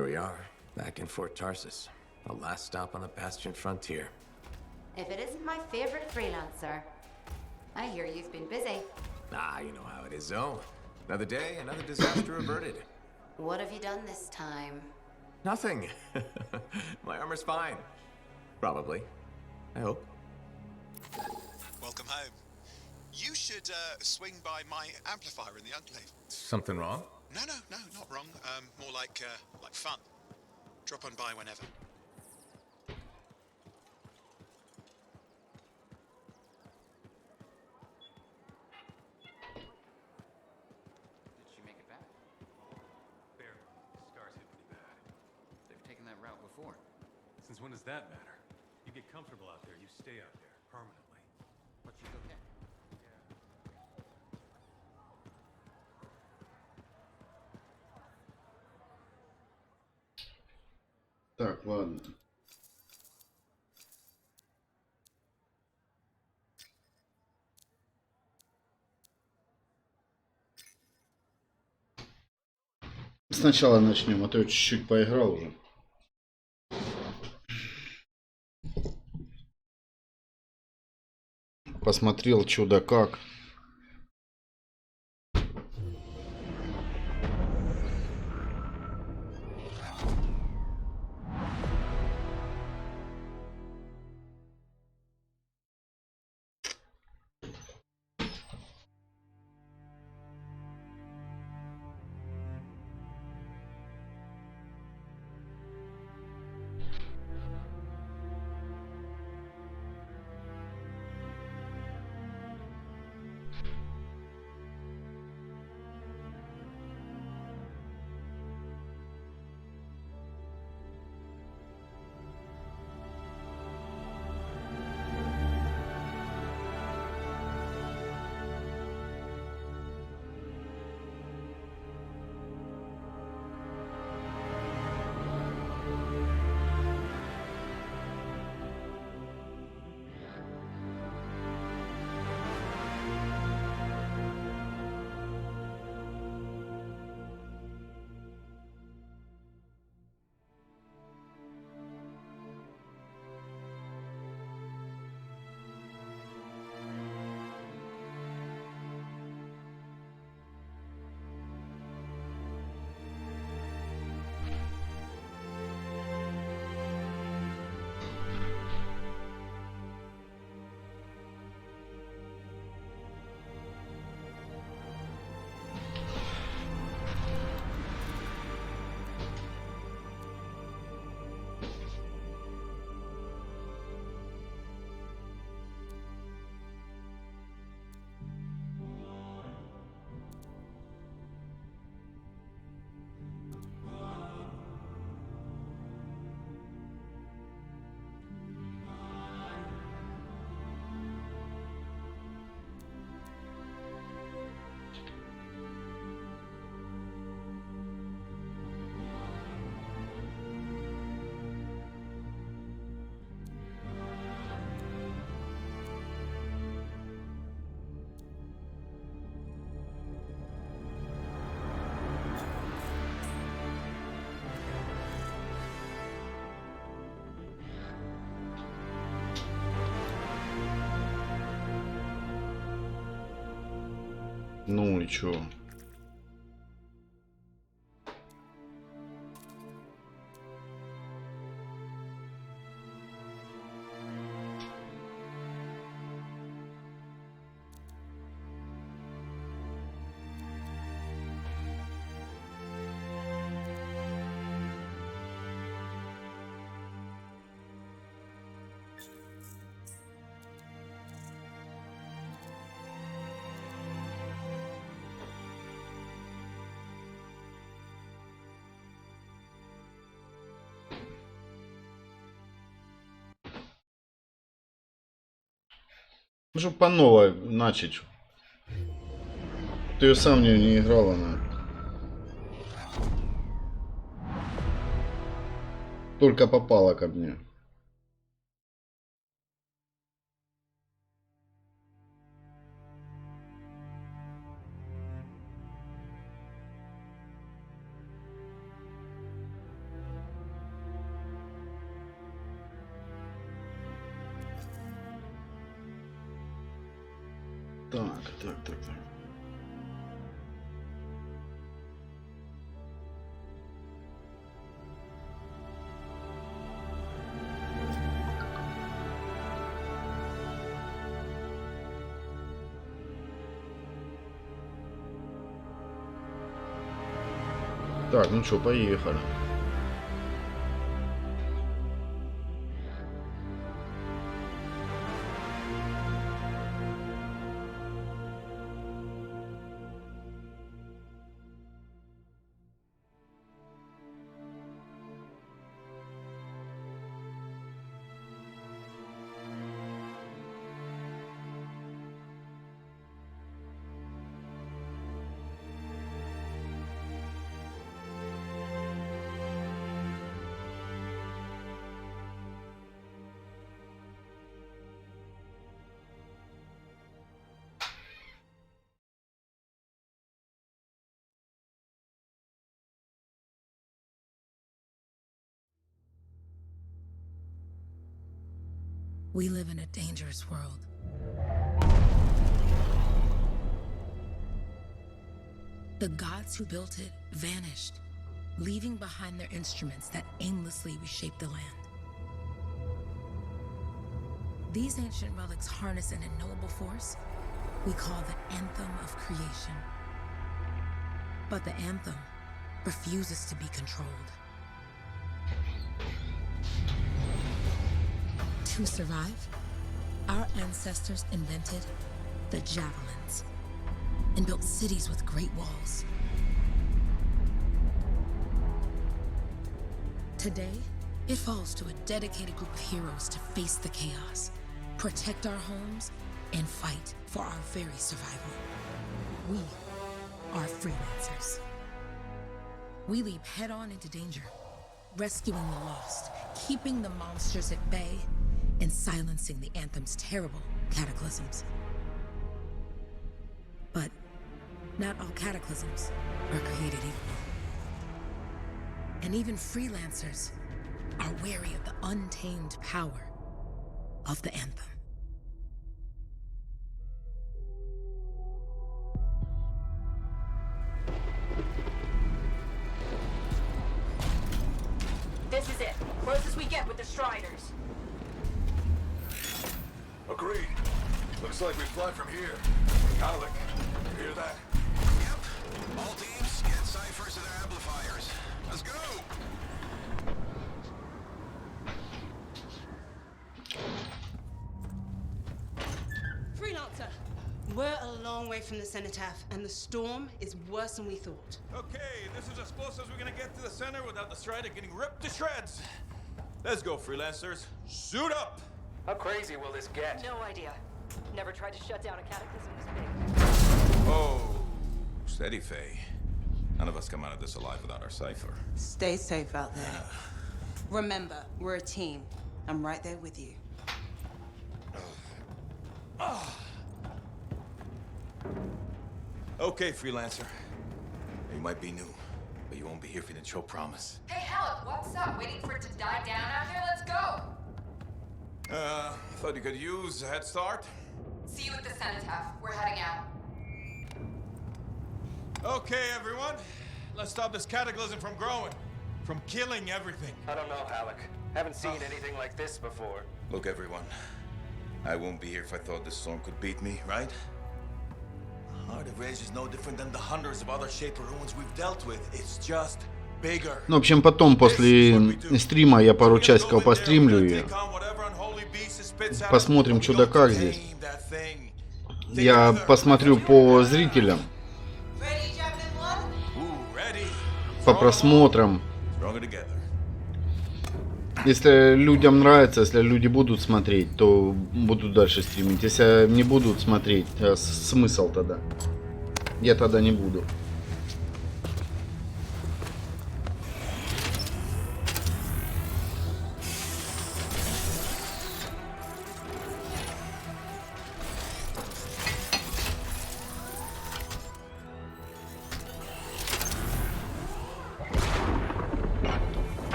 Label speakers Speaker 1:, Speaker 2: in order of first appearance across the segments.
Speaker 1: Here we are, back in Fort Tarsus. The last stop on the Bastion frontier.
Speaker 2: If it isn't my favorite freelancer. I hear you've been busy.
Speaker 1: Ah, you know how it is, Zoe. Another day, another disaster averted.
Speaker 2: What have you done this time?
Speaker 1: Nothing. My armor's fine. Probably. I hope.
Speaker 3: Welcome home. You should swing by my amplifier in the Enclave.
Speaker 1: Something wrong?
Speaker 3: No, not wrong. More like fun. Drop on by whenever.
Speaker 4: Did she make it back?
Speaker 5: Barely. Scars hit pretty bad.
Speaker 4: They've taken that route before.
Speaker 5: Since when does that matter? You get comfortable out there, you stay out there, permanently.
Speaker 4: But she's okay.
Speaker 6: Так, ладно. Сначала начнем, а то я чуть-чуть поиграл уже. Посмотрел чудо как. Ну и чё? Ну, чтобы по новой начать. Ты ее сам в нее не играл, она. Только попала ко мне. Так. Так, ну что, поехали.
Speaker 7: We live in a dangerous world. The gods who built it vanished, leaving behind their instruments that aimlessly reshape the land. These ancient relics harness an unknowable force we call the Anthem of Creation. But the Anthem refuses to be controlled. To survive, our ancestors invented the javelins and built cities with great walls. Today, it falls to a dedicated group of heroes to face the chaos, protect our homes, and fight for our very survival. We are freelancers. We leap head-on into danger, rescuing the lost, keeping the monsters at bay, and silencing the Anthem's terrible cataclysms. But not all cataclysms are created equal. And even freelancers are wary of the untamed power of the Anthem.
Speaker 8: This is it. Closest we get with the Striders.
Speaker 9: Agreed. Looks like we fly from here. Alec, you hear that?
Speaker 10: Yep. All teams, get ciphers to their amplifiers. Let's go!
Speaker 8: Freelancer!
Speaker 11: We're a long way from the cenotaph, and the storm is worse than we thought.
Speaker 9: Okay, this is as close as we're gonna get to the center without the Strider getting ripped to shreds. Let's go, freelancers. Suit up!
Speaker 12: How crazy will this get?
Speaker 8: No idea. Never tried to shut down a cataclysm this big.
Speaker 9: Oh, steady, Faye. None of us come out of this alive without our cipher.
Speaker 11: Stay safe out there. Remember, we're a team. I'm right there with you.
Speaker 9: Okay, freelancer. You might be new, but you won't be here if you didn't show promise.
Speaker 2: Hey, Halleck, what's up? Waiting for it to die down out here? Let's go!
Speaker 9: Thought you could use a head start.
Speaker 2: See you at the cenotaph. We're heading out.
Speaker 9: Okay, everyone. Let's stop this cataclysm from growing. From killing everything.
Speaker 12: I don't know, Alec. Haven't seen anything like this before.
Speaker 9: Look, everyone. I won't be here if I thought this storm could beat me, right? Heart of Rage is no different than the hundreds of other Shaper ruins we've dealt with. It's just bigger.
Speaker 6: Ну, в общем, потом, после стрима, я пару часиков постримлю ее. Посмотрим, что да как здесь. Я посмотрю по зрителям. По просмотрам. Если людям нравится, если люди будут смотреть, то буду дальше стримить. Если не будут смотреть, смысл тогда? Я тогда не буду.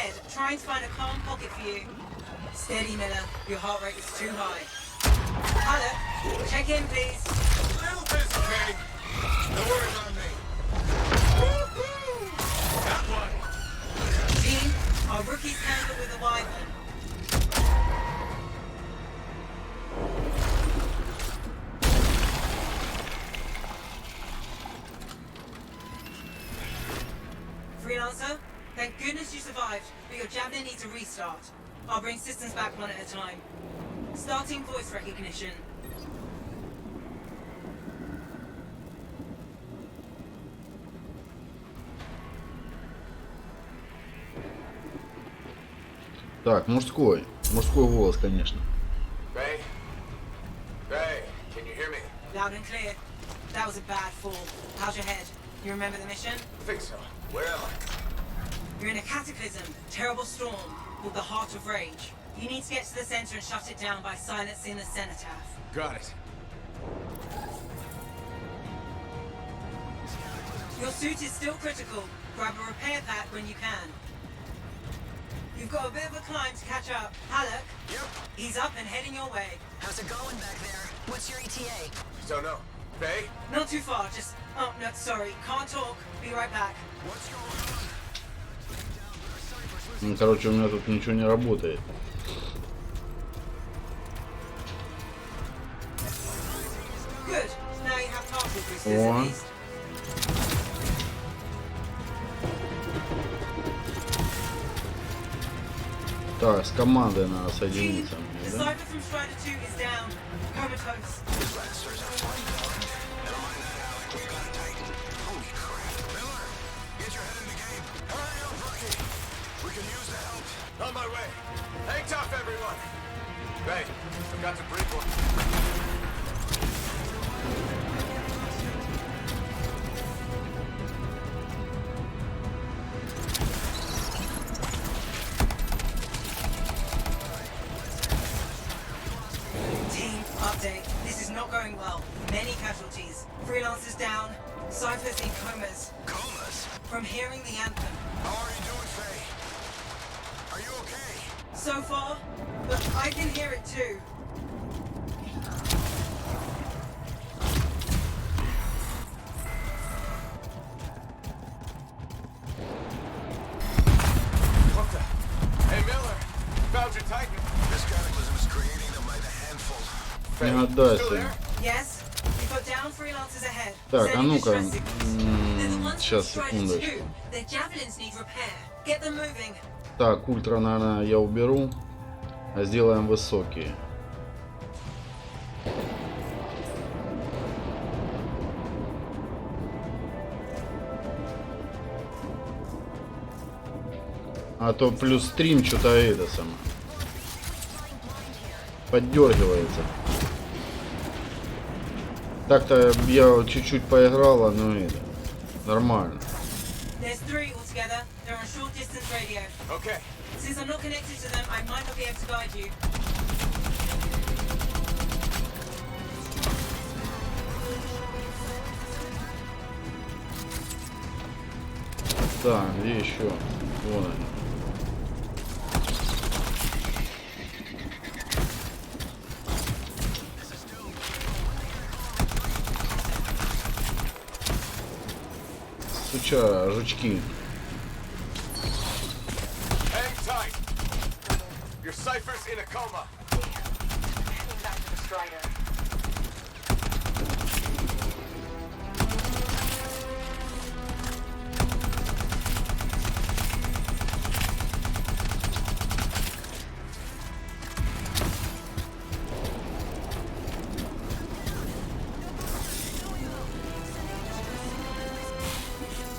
Speaker 11: ahead, trying to find a calm pocket for you. Steady, Miller. Your heart rate is too high. Hello. Check in, please.
Speaker 9: Little busy, Kane. No worries on me. That one.
Speaker 11: Team, our rookies handle with a wyvern. Freelancer, thank goodness you survived, but your javelin needs a restart. I'll bring systems back one at a time. Starting voice recognition.
Speaker 6: Так, мужской. Мужской голос, конечно.
Speaker 12: Ray? Ray, can you hear me?
Speaker 11: Loud and clear. That was a bad fall. How's your head? You remember the mission?
Speaker 12: I think so. Where am I?
Speaker 11: You're in a cataclysm, terrible storm, called the Heart of Rage. You need to get to the center and shut it down by silencing the cenotaph.
Speaker 12: Got it.
Speaker 11: Your suit is still critical. Grab a repair pack when you can. You've got a bit of a climb to catch up. Halleck?
Speaker 12: Yep.
Speaker 11: He's up and heading your way.
Speaker 8: How's it going back there? What's your ETA?
Speaker 12: Don't know. Ray?
Speaker 11: Not too far, just... Oh, no, sorry. Can't talk. Be right back.
Speaker 12: What's going on?
Speaker 6: Ну, короче, у меня тут ничего не работает.
Speaker 11: Good. Now you have partial boosters
Speaker 6: О.
Speaker 11: at least.
Speaker 6: Так, с командой надо
Speaker 11: Team,
Speaker 6: соединиться.
Speaker 11: the
Speaker 6: Да?
Speaker 11: cipher from Strider 2 is down. Comatose.
Speaker 12: On my way. Hang tough, everyone. Ray, I've got to brief one.
Speaker 11: Team, update. This is not going well. Many casualties. Freelancers down. Cyphers in comas.
Speaker 10: Comas?
Speaker 11: From hearing the anthem.
Speaker 10: How are you doing, Faye? Are you okay?
Speaker 11: So far, but I can hear it too.
Speaker 12: What the? Hey, Miller. Found your Titan.
Speaker 10: This cataclysm is creating them by the handful.
Speaker 6: Не
Speaker 12: Still
Speaker 6: отдайся.
Speaker 12: there?
Speaker 11: Yes, we've got down freelancers ahead.
Speaker 6: Так, а
Speaker 11: Sending
Speaker 6: ну-ка.
Speaker 11: distress signals. They're the ones from
Speaker 6: Сейчас,
Speaker 11: Strider
Speaker 6: секундочку.
Speaker 11: 2. Their javelins need repair. Get them moving.
Speaker 6: Так, ультра, наверное, я уберу. А сделаем высокие. А то плюс стрим что-то это самое. Поддергивается. Так-то я чуть-чуть поиграла, но это нормально.
Speaker 11: There's 3 altogether. They're on short distance radio.
Speaker 12: Okay.
Speaker 11: Since I'm not connected to them, I might not be able to guide you.
Speaker 6: Так, где еще? Вон они. Сучара, жучки.
Speaker 12: Hang tight. Your cipher's in a coma.
Speaker 8: Heading back to the Strider.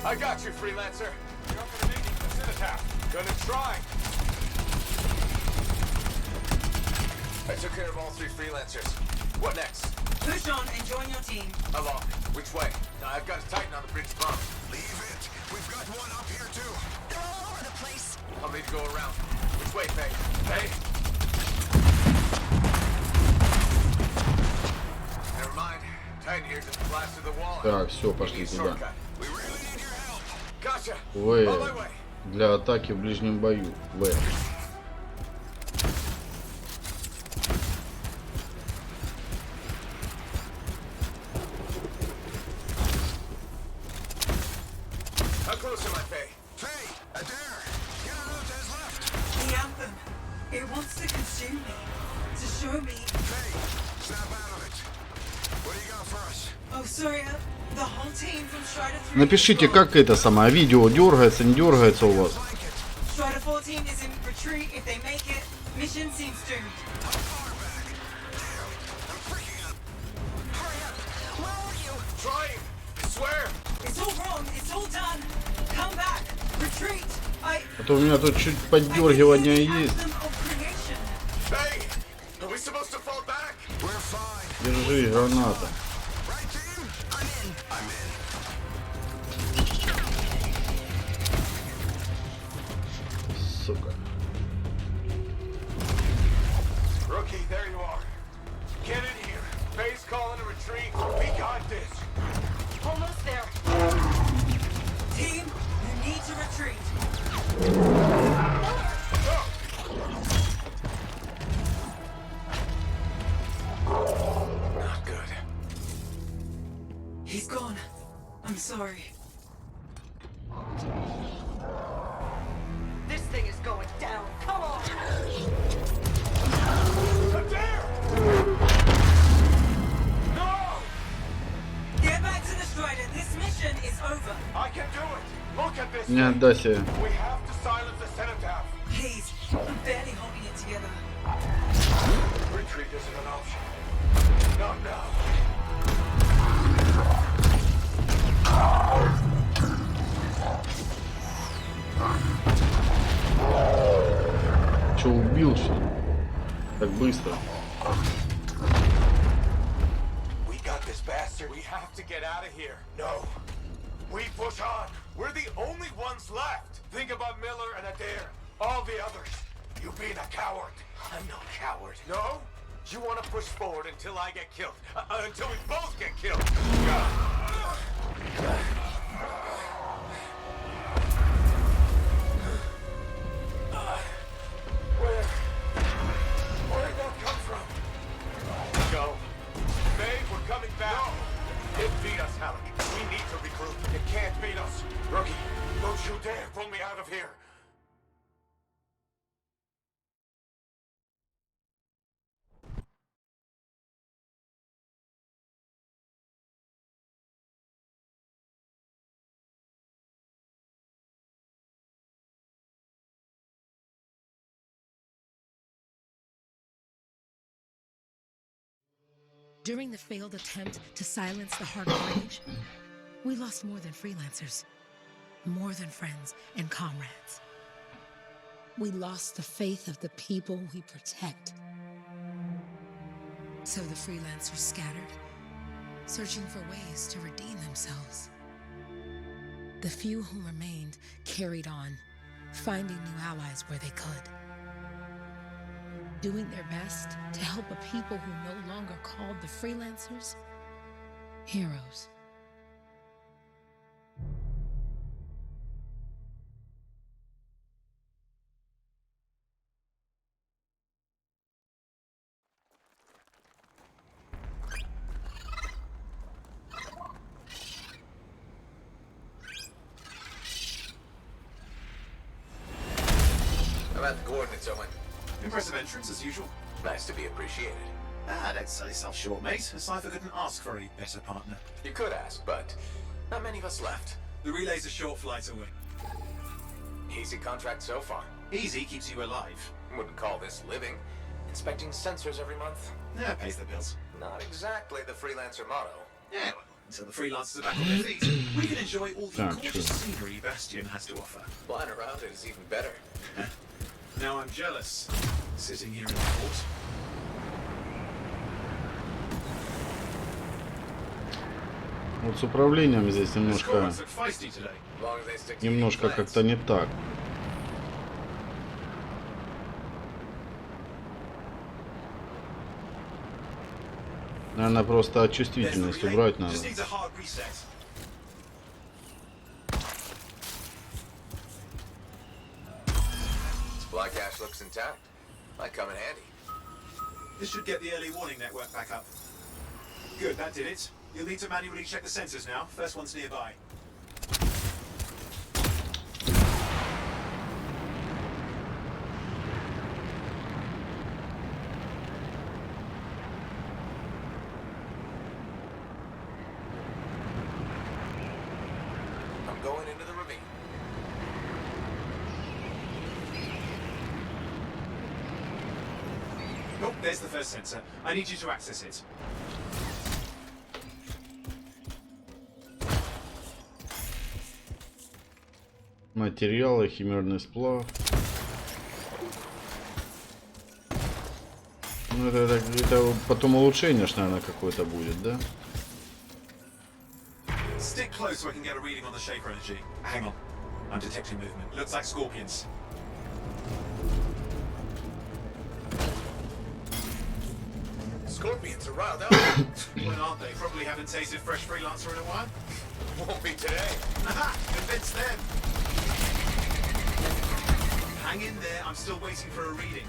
Speaker 12: I got you, freelancer. You're not gonna make it to the cenotaph. Gonna try. I took care of all 3 freelancers. What next?
Speaker 11: Push on and join your team.
Speaker 12: Along. Which way? I've got a Titan on the bridge above.
Speaker 10: Leave it. We've got one up here, too.
Speaker 8: They're all over the place.
Speaker 12: I'll need to go around. Which way, Faye? Faye? Never mind. Titan here just blasted the wall.
Speaker 6: Так, все, пошли
Speaker 12: Need a
Speaker 6: туда.
Speaker 12: shortcut.
Speaker 10: We really need your help.
Speaker 12: Gotcha.
Speaker 6: Вы.
Speaker 12: On my way.
Speaker 6: Для атаки в ближнем бою. В.
Speaker 12: How close am I, Faye?
Speaker 10: Faye, Adair, get on out there's left.
Speaker 11: The anthem. It wants to consume me. To show me.
Speaker 10: Faye, snap out of it. What do you got for us?
Speaker 11: Oh, sorry. The whole team from Strider 3.
Speaker 6: Напишите, как это самое видео дергается, не дергается у вас.
Speaker 11: Strider 4 team is in retreat. If they make it, mission seems doomed.
Speaker 10: How far back? Damn, I'm freaking out.
Speaker 8: Hurry up. Where are you?
Speaker 12: Trying! I swear!
Speaker 11: It's all wrong. It's all done. Come back. Retreat.
Speaker 6: А то у меня тут чуть поддергивание есть.
Speaker 12: Hey! Are we supposed to fall back?
Speaker 10: We're fine.
Speaker 6: Держи, граната.
Speaker 10: Right, team? I'm in. I'm in.
Speaker 6: Сука.
Speaker 12: Rookie, there you are. Get in here. Faye's calling a retreat. We got this.
Speaker 8: Almost there.
Speaker 11: Team, you need to retreat.
Speaker 12: Not good.
Speaker 11: He's gone. I'm sorry.
Speaker 8: This thing is going down. Come on.
Speaker 12: Adair! No!
Speaker 11: Get back to the Strider. This mission is over.
Speaker 12: I can do it. Look at this.
Speaker 6: Не отдайся.
Speaker 12: We have to silence the cenotaph.
Speaker 11: Please, I'm barely holding it together.
Speaker 12: Retreat isn't an option. Not now.
Speaker 6: Че, убил что ли? Так быстро.
Speaker 12: We got this, bastard. We have to get out of here. No. We push on. We're the only ones left. Think about Miller and Adair. All the others. You being a coward. I'm no coward. No? You want to push forward until I get killed. Until we both get killed. Where did that come from? Go. Faye, we're coming back. No. It beat us, Halleck. We need to regroup. It can't beat us. Rookie, don't you dare pull me out of here.
Speaker 7: During the failed attempt to silence the heart of rage, we lost more than freelancers, more than friends and comrades. We lost the faith of the people we protect. So the freelancers scattered, searching for ways to redeem themselves. The few who remained carried on, finding new allies where they could, doing their best to help a people who no longer called the freelancers heroes.
Speaker 1: I'm at the coordinates, Owen.
Speaker 12: Impressive entrance as usual.
Speaker 1: Nice to be appreciated.
Speaker 12: Don't sell yourself short, mate. A cipher couldn't ask for any better partner.
Speaker 1: You could ask, but not many of us left.
Speaker 12: The relay's a short flight away.
Speaker 1: Easy contract so far.
Speaker 12: Easy keeps you alive.
Speaker 1: Wouldn't call this living. Inspecting sensors every month?
Speaker 12: Yeah, pays the bills.
Speaker 1: Not exactly the freelancer motto.
Speaker 12: Yeah, well, until the freelancers are back on their feet, we can enjoy all the gorgeous scenery Bastion has to offer.
Speaker 1: Flying around it is even better.
Speaker 12: Now I'm jealous, sitting here in the port.
Speaker 6: Вот с управлением здесь немножко как-то не так. Наверное, просто чувствительность убрать надо.
Speaker 10: Supply cache looks intact. Might come in handy.
Speaker 12: This should get the early warning network back up. Good, that did it. You'll need to manually check the sensors now. First one's nearby.
Speaker 10: I'm going into the ravine.
Speaker 12: Oh, there's the first sensor. I need you to access it.
Speaker 6: Материалы, химерный сплав. Ну это потом улучшение, наверное, какое-то будет, да?
Speaker 12: Stick close so I can get a reading on the Shaper energy. Hang on. I'm detecting movement. Looks like scorpions.
Speaker 10: Scorpions are riled out.
Speaker 12: When aren't they? Probably haven't tasted fresh freelancer in a while.
Speaker 10: Won't be today.
Speaker 12: Aha! Convince them! Hang in there, I'm still waiting for a reading.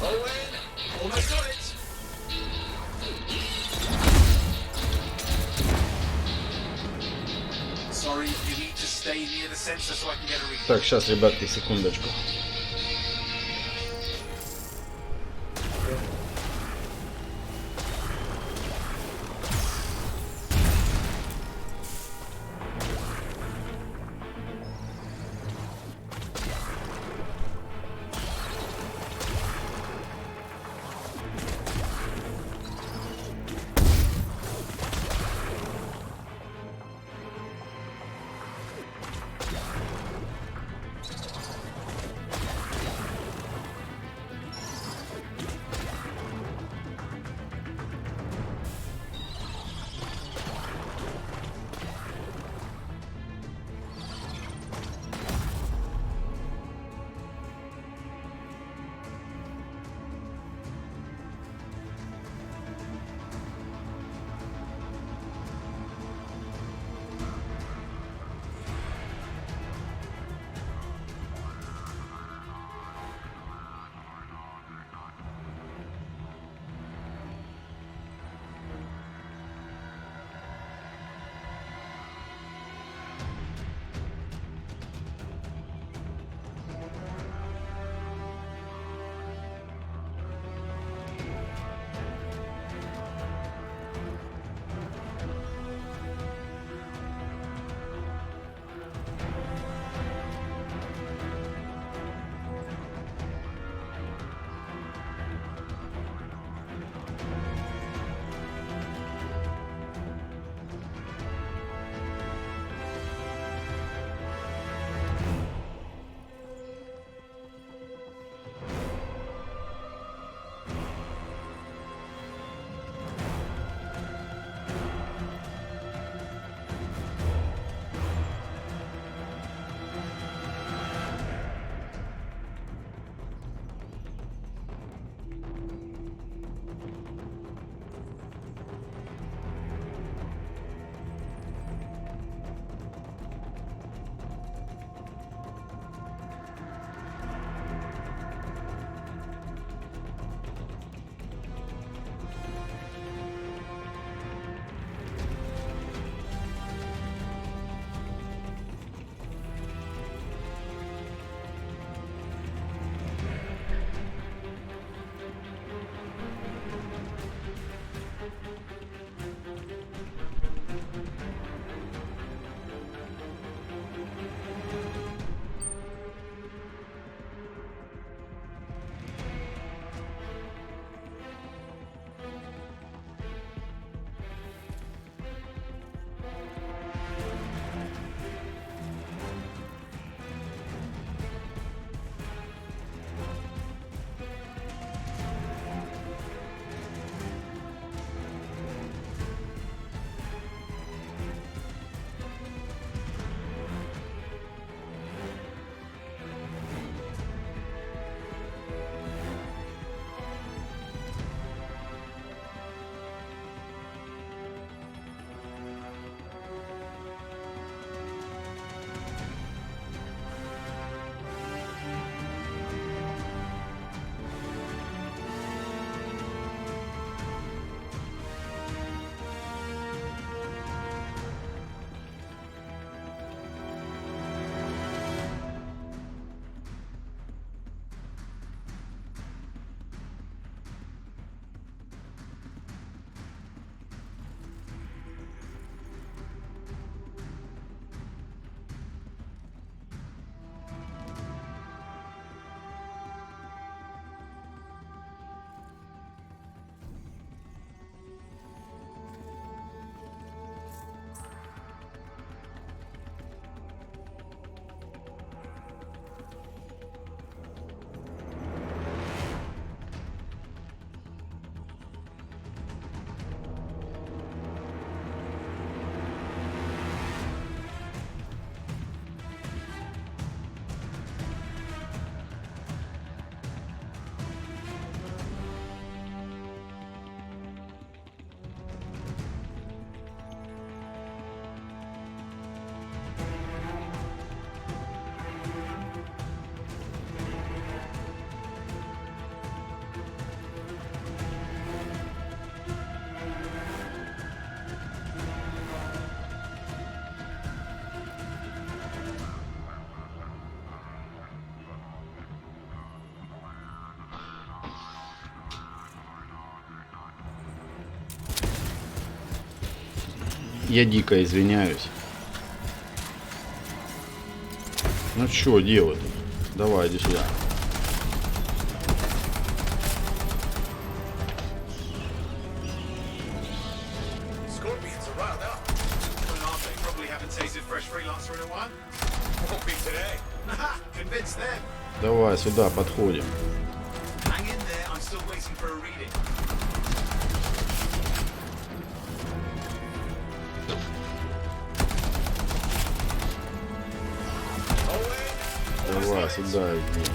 Speaker 10: Owen!
Speaker 12: Almost got it! Sorry, you need to stay near the sensor so I can get a reading.
Speaker 6: Так, сейчас, ребятки, секундочку. Я дико извиняюсь. Ну чё делать? Давай, иди сюда.
Speaker 12: Scorpions are riled up. Well, aren't they? Probably haven't tasted fresh freelancer in a while. Won't be today. Haha, convince them.
Speaker 6: Давай сюда, подходим.
Speaker 12: Hang in there, I'm still waiting for a reading.
Speaker 6: Давай сюда иди.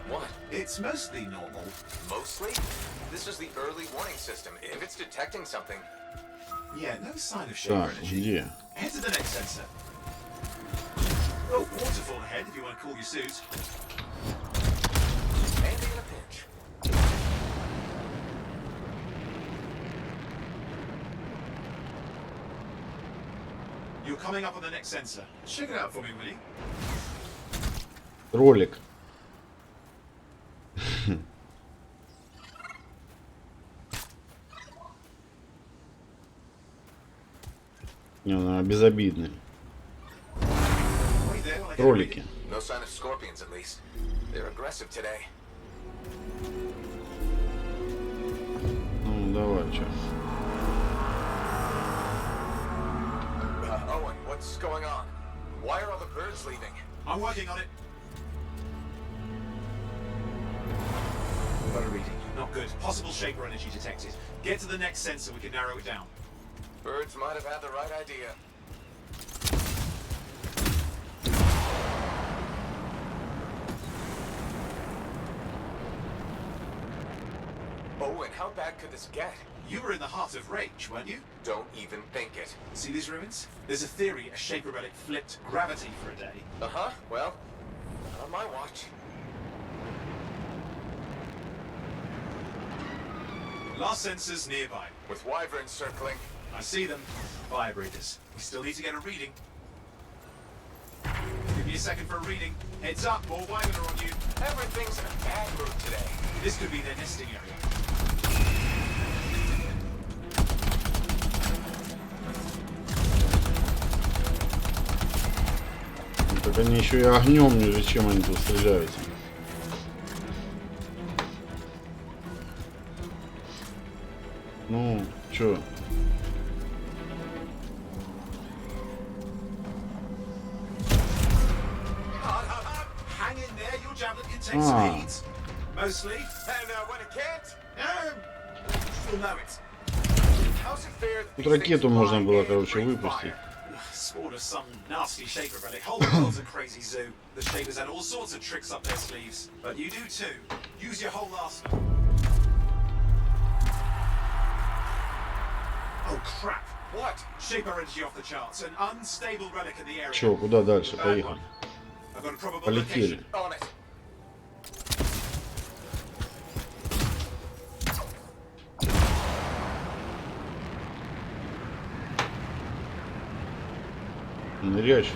Speaker 10: What?
Speaker 12: It's mostly normal.
Speaker 10: Mostly? This is the early warning system. If it's detecting something...
Speaker 12: Yeah, no sign of shaper
Speaker 6: Так,
Speaker 12: energy.
Speaker 6: где?
Speaker 12: Head to the next sensor. Oh, waterfall ahead if you want to cool your suit.
Speaker 10: Handy in a pinch.
Speaker 12: You're coming up on the next sensor. Check it out for me, will you?
Speaker 6: Ролик. Не, он безобидный.
Speaker 12: Wait there while I get a
Speaker 6: Ролики.
Speaker 12: reading.
Speaker 10: No sign of scorpions, at least. They're aggressive today.
Speaker 6: Ну, давай, чё.
Speaker 10: Owen, what's going on? Why are all the birds leaving?
Speaker 12: I'm working on it. Got a reading. Not good. Possible shaper energy detected. Get to the next sensor, we can narrow it down.
Speaker 10: Birds might have had the right idea. Owen, how bad could this get?
Speaker 12: You were in the heart of rage, weren't you?
Speaker 10: Don't even think it.
Speaker 12: See these ruins? There's a theory a shaper relic flipped gravity for a day.
Speaker 10: Uh-huh, well, not on my watch.
Speaker 12: Last sensor's nearby.
Speaker 10: With wyverns circling.
Speaker 12: I see them. Fire breathers. We still need to get a reading. Give me a second for a reading. Heads up, more wyvern are on you.
Speaker 10: Everything's in a bad mood today.
Speaker 12: This could be their nesting area.
Speaker 6: Так они еще и огнем, ниже чем они тут стреляются. Ну, чё?
Speaker 12: Hang in there, your javelin can take some heat. Mostly.
Speaker 10: And when it can't,
Speaker 12: You'll know it.
Speaker 10: how's it fair that
Speaker 6: Тут
Speaker 10: these
Speaker 6: ракету
Speaker 10: things
Speaker 6: можно
Speaker 10: fly
Speaker 6: было,
Speaker 10: and
Speaker 6: короче,
Speaker 10: breathe
Speaker 6: выпустить.
Speaker 12: Ugh, Spawn of some nasty shaper relic. Whole world's a crazy zoo. The shapers had all sorts of tricks up their sleeves. But you do too. Use your whole arsenal. Oh crap. What? Shaper energy off the charts. An unstable relic in the area.
Speaker 6: Чё, куда дальше?
Speaker 12: Bad
Speaker 6: Поехали.
Speaker 12: one. I've got a probable
Speaker 6: Полетели.
Speaker 12: location.
Speaker 10: On it.
Speaker 6: Ныряешь.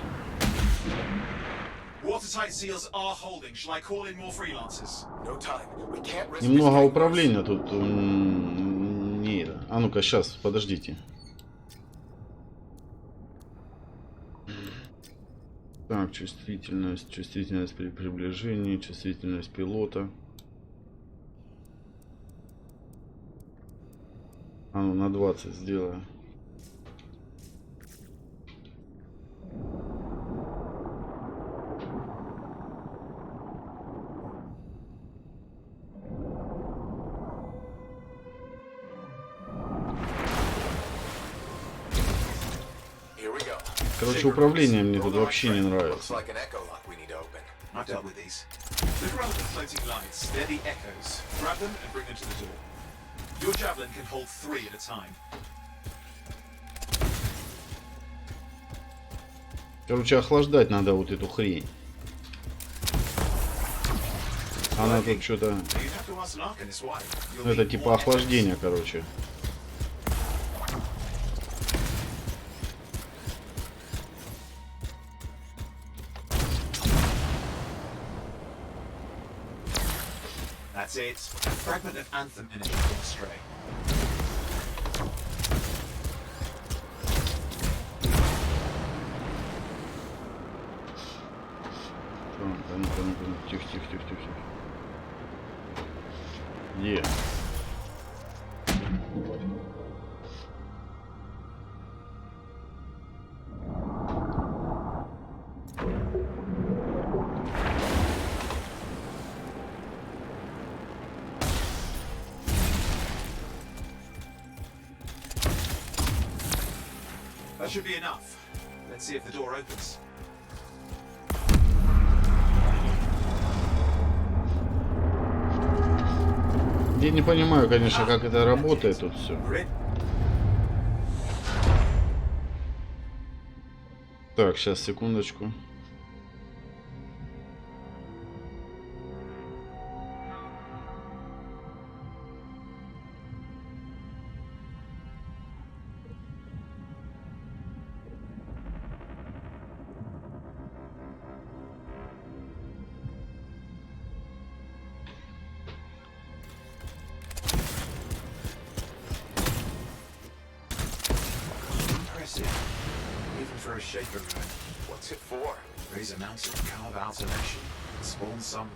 Speaker 12: Watertight seals are holding. Shall I call in more freelancers?
Speaker 10: No time. We can't risk
Speaker 6: Немного
Speaker 10: this
Speaker 6: управления тут не это. А ну-ка, сейчас, подождите. Так, чувствительность при приближении, чувствительность пилота. А ну, на 20 сделаю. Короче, управление мне тут вообще не нравится.
Speaker 12: I've dealt with these. Look around the floating lights. They're the echoes. Grab them and bring them to the door. Your javelin can hold 3 at a time.
Speaker 6: Короче, охлаждать надо вот эту хрень. Она тут что-то...
Speaker 12: You'd have to ask an Arcanist why. You'll
Speaker 6: Это
Speaker 12: need
Speaker 6: типа
Speaker 12: more
Speaker 6: охлаждение, короче.
Speaker 12: That's it. A fragment of ANTHEM energy gone astray.
Speaker 6: Тихо, тихо, тихо, тихо. Где?
Speaker 12: That should be enough. Let's see if the door opens.
Speaker 6: Я не понимаю, конечно, как это работает тут все. Так, сейчас, секундочку.
Speaker 12: Even for a shaper ruin. What's it for? Raise a mountain, carve out a nation, spawn some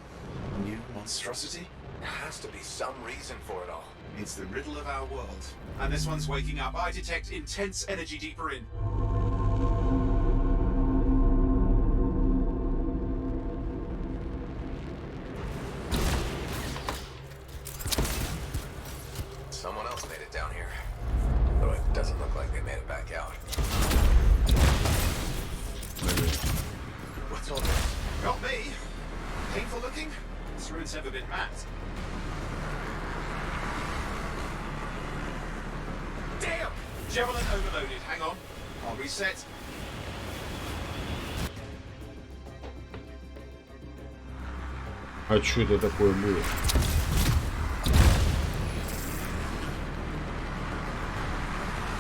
Speaker 12: new monstrosity?
Speaker 9: There has to be some reason for it all.
Speaker 12: It's the riddle of our world. And this one's waking up. I detect intense energy deeper in.
Speaker 9: Someone else made it down here. Though it doesn't look like they made it back out.
Speaker 12: What's all this? Not me. Painful looking? This ruin's never been mapped. Damn! Javelin overloaded. Hang on. I'll reset.
Speaker 6: А что это такое было?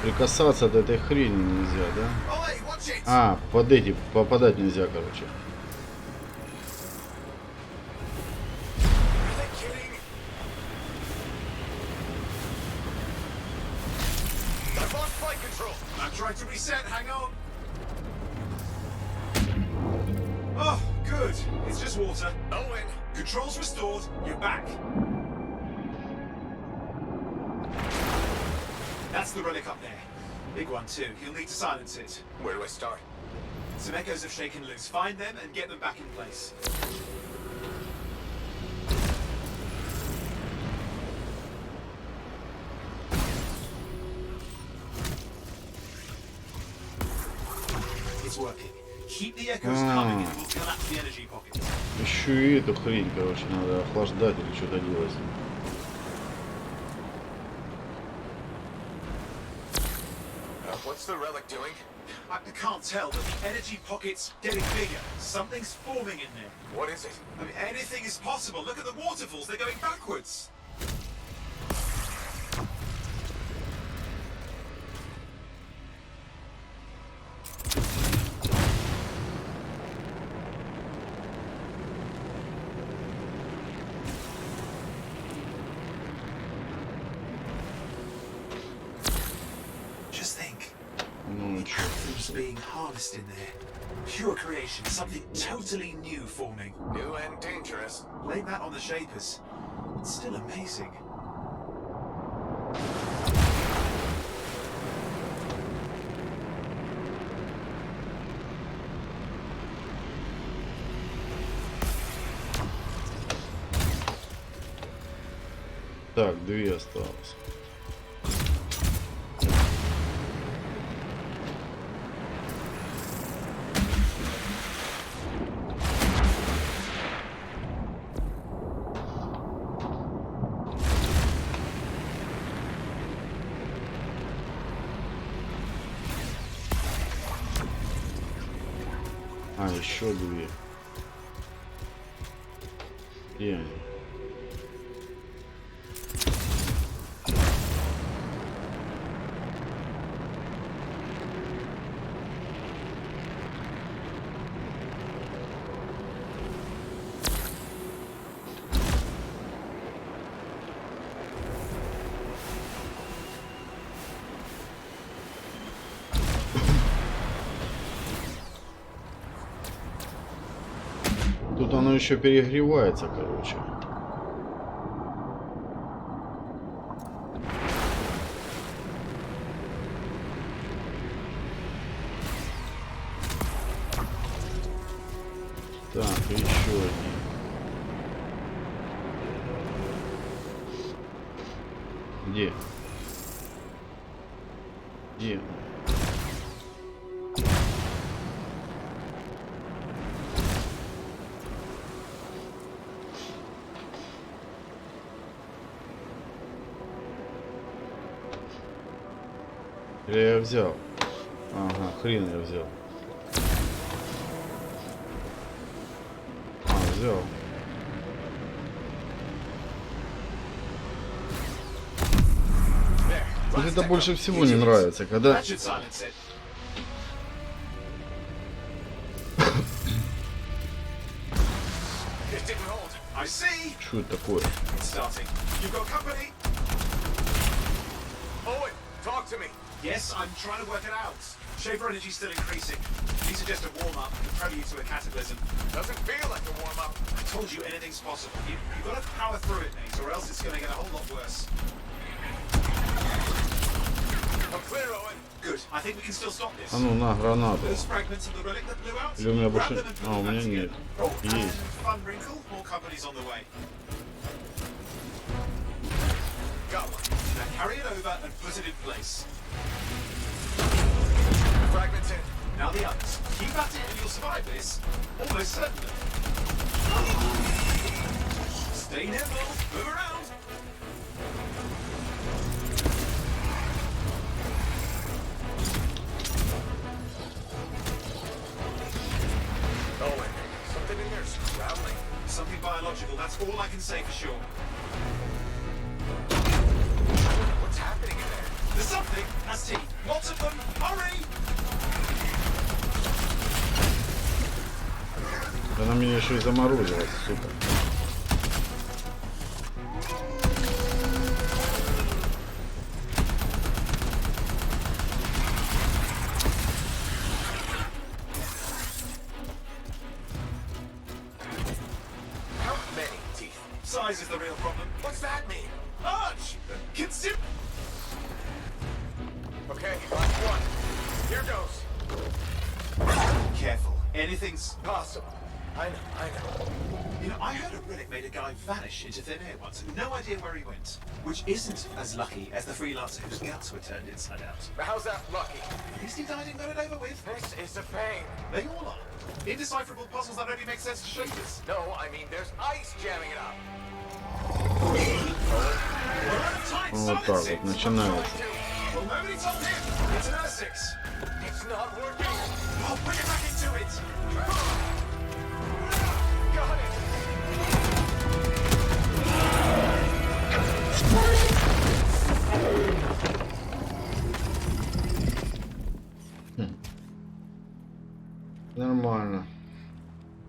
Speaker 6: Прикасаться до этой хрени нельзя, да? А, под эти попадать нельзя, короче.
Speaker 12: I'm trying to reset. Hang on. Oh, good. It's just water. Owen, controls restored. You're back. That's the relic up there. Big one too. You'll need to silence it.
Speaker 9: Where do I start?
Speaker 12: Some echoes have shaken loose. Find them and get them back in place. It's working. Keep the echoes coming and we'll collapse the energy pocket.
Speaker 6: Еще и эту хрень, короче, надо охлаждать или что-то делать.
Speaker 9: What's the relic doing?
Speaker 12: I can't tell, but the energy pocket's getting bigger. Something's forming in there.
Speaker 9: What is it?
Speaker 12: I mean, anything is possible. Look at the waterfalls. They're going backwards. Just think. Anthem's being harnessed in there. Pure creation, something totally new forming.
Speaker 9: New and dangerous.
Speaker 12: Blame that on the Shapers. It's still amazing.
Speaker 6: Так, две осталось. А, еще две. Где они? он еще перегревается, короче. Так, еще один. Где? Где? Я взял. Ага, хрен я взял. Взял. Вот это больше всего не нравится, когда... Что это такое?
Speaker 12: Talk to me. Yes, I'm trying to work it out. Shaper energy's still increasing. These are just a warm-up, a prelude to a cataclysm. Doesn't feel like a warm-up. I told you anything's possible. You've got to power through it, mate, or else it's going to get a whole lot worse. I'm clear, Owen. Good. I think we can still stop this.
Speaker 6: А ну на гранату.
Speaker 12: Those fragments of the relic that blew out.
Speaker 6: Или у меня
Speaker 12: Grab
Speaker 6: больше...
Speaker 12: them and put
Speaker 6: А, у
Speaker 12: them
Speaker 6: меня
Speaker 12: back
Speaker 6: нет.
Speaker 12: together. Oh, and
Speaker 6: Есть.
Speaker 12: fun wrinkle, more companies on the way. Got one. Now carry it over and put it in place. Fragments in. Now the others. Keep at it and you'll survive this. Almost certainly. Stay nimble. Move around. Owen, something in there's growling. Something biological, that's all I can say for sure. What's happening in there? There's something, that's T. Lots of them. Hurry!
Speaker 6: Она меня еще и заморозила, сука.
Speaker 12: How many teeth? Size is the real problem. What's that mean? Large! Consider... Okay, last one. Here goes. Careful. Anything's possible. I know. You know, I heard a relic made a guy vanish into thin air once. No idea where he went. Which isn't as lucky as the freelancer whose guts were turned inside out. How's that lucky? At least he died and got it over with. This is a pain. They all are. Indecipherable puzzles that only make sense to shapers. No, I mean there's ice jamming it up.
Speaker 6: Вот так вот начинается.
Speaker 12: Well, nobody told him. It's an R6. It's not working. I'll bring it back into it. Got it.
Speaker 6: Нормально.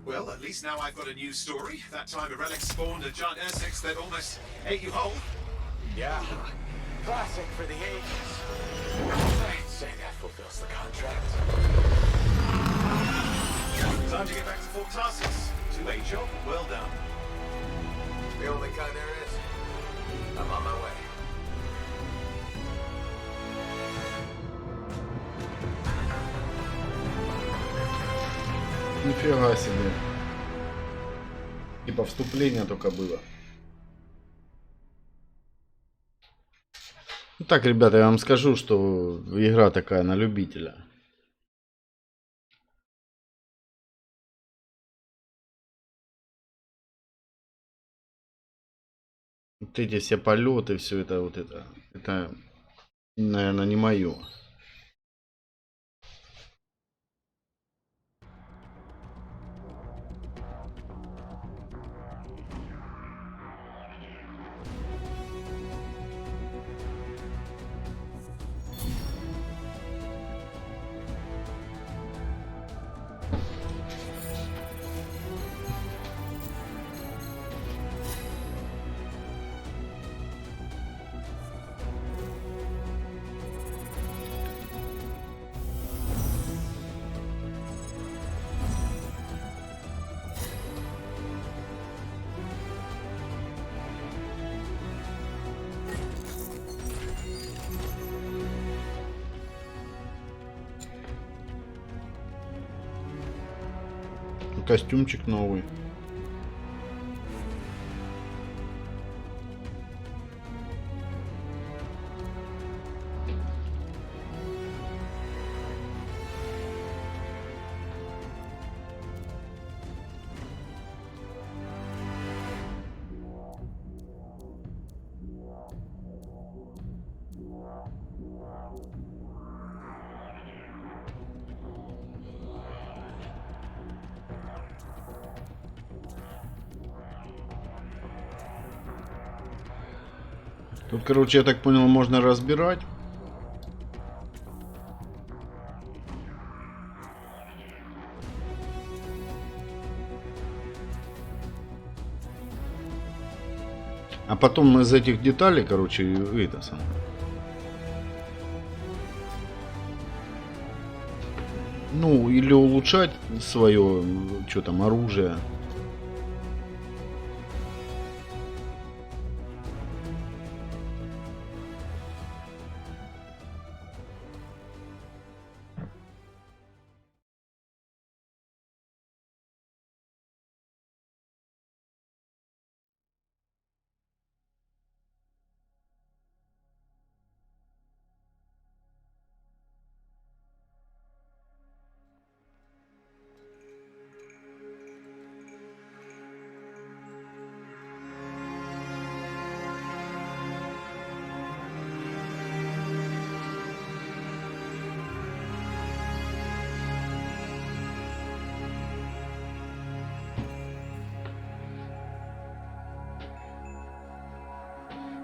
Speaker 12: Well, at least now I've got a new story. That time a relic spawned a giant R6 that almost ate you whole. Yeah. Classic for the ages. I'd say that fulfills the contract. Time to get back to Fort Tarsus. Two-way job, well done. The only kind there is. I'm on my way.
Speaker 6: Нифига себе. Типа вступление только было. Ну так, ребята, я вам скажу, что игра такая на любителя. Вот эти все полеты, все это это, наверное, не мое. Костюмчик новый. Тут, короче, я так понял, можно разбирать. А потом из этих деталей, короче, это самое. Ну, или улучшать свое, что там, оружие.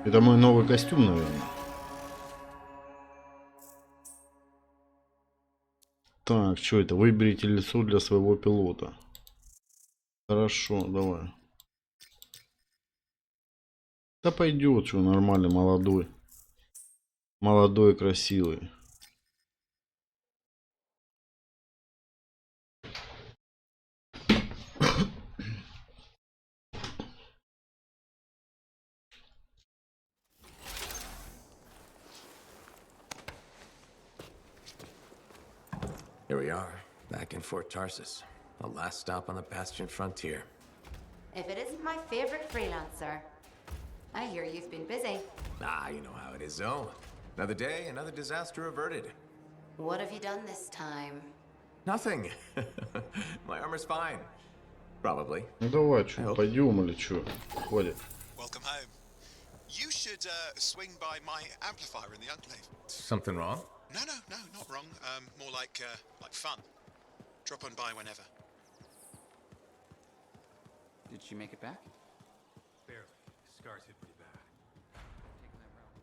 Speaker 6: Это мой новый костюм, наверное. Так, что это? Выберите лицо для своего пилота. Хорошо, давай. Да пойдет, что нормально, молодой. Молодой, красивый.
Speaker 1: Here we are, back in Fort Tarsus. The last stop on the Bastion frontier.
Speaker 2: If it isn't my favorite freelancer. I hear you've been busy.
Speaker 1: Ah, you know how it is, though. Another day, another disaster averted.
Speaker 2: What have you done this time?
Speaker 1: Nothing. My armor's fine. Probably.
Speaker 6: Ну давай, что, пойдем или что? Хватит.
Speaker 3: Welcome home. You should swing by my amplifier in the Enclave.
Speaker 1: Something wrong?
Speaker 3: No, not wrong. More like fun. Drop on by whenever.
Speaker 4: Did she make it back?
Speaker 5: Barely. Scars hit pretty bad.
Speaker 4: Taking that route.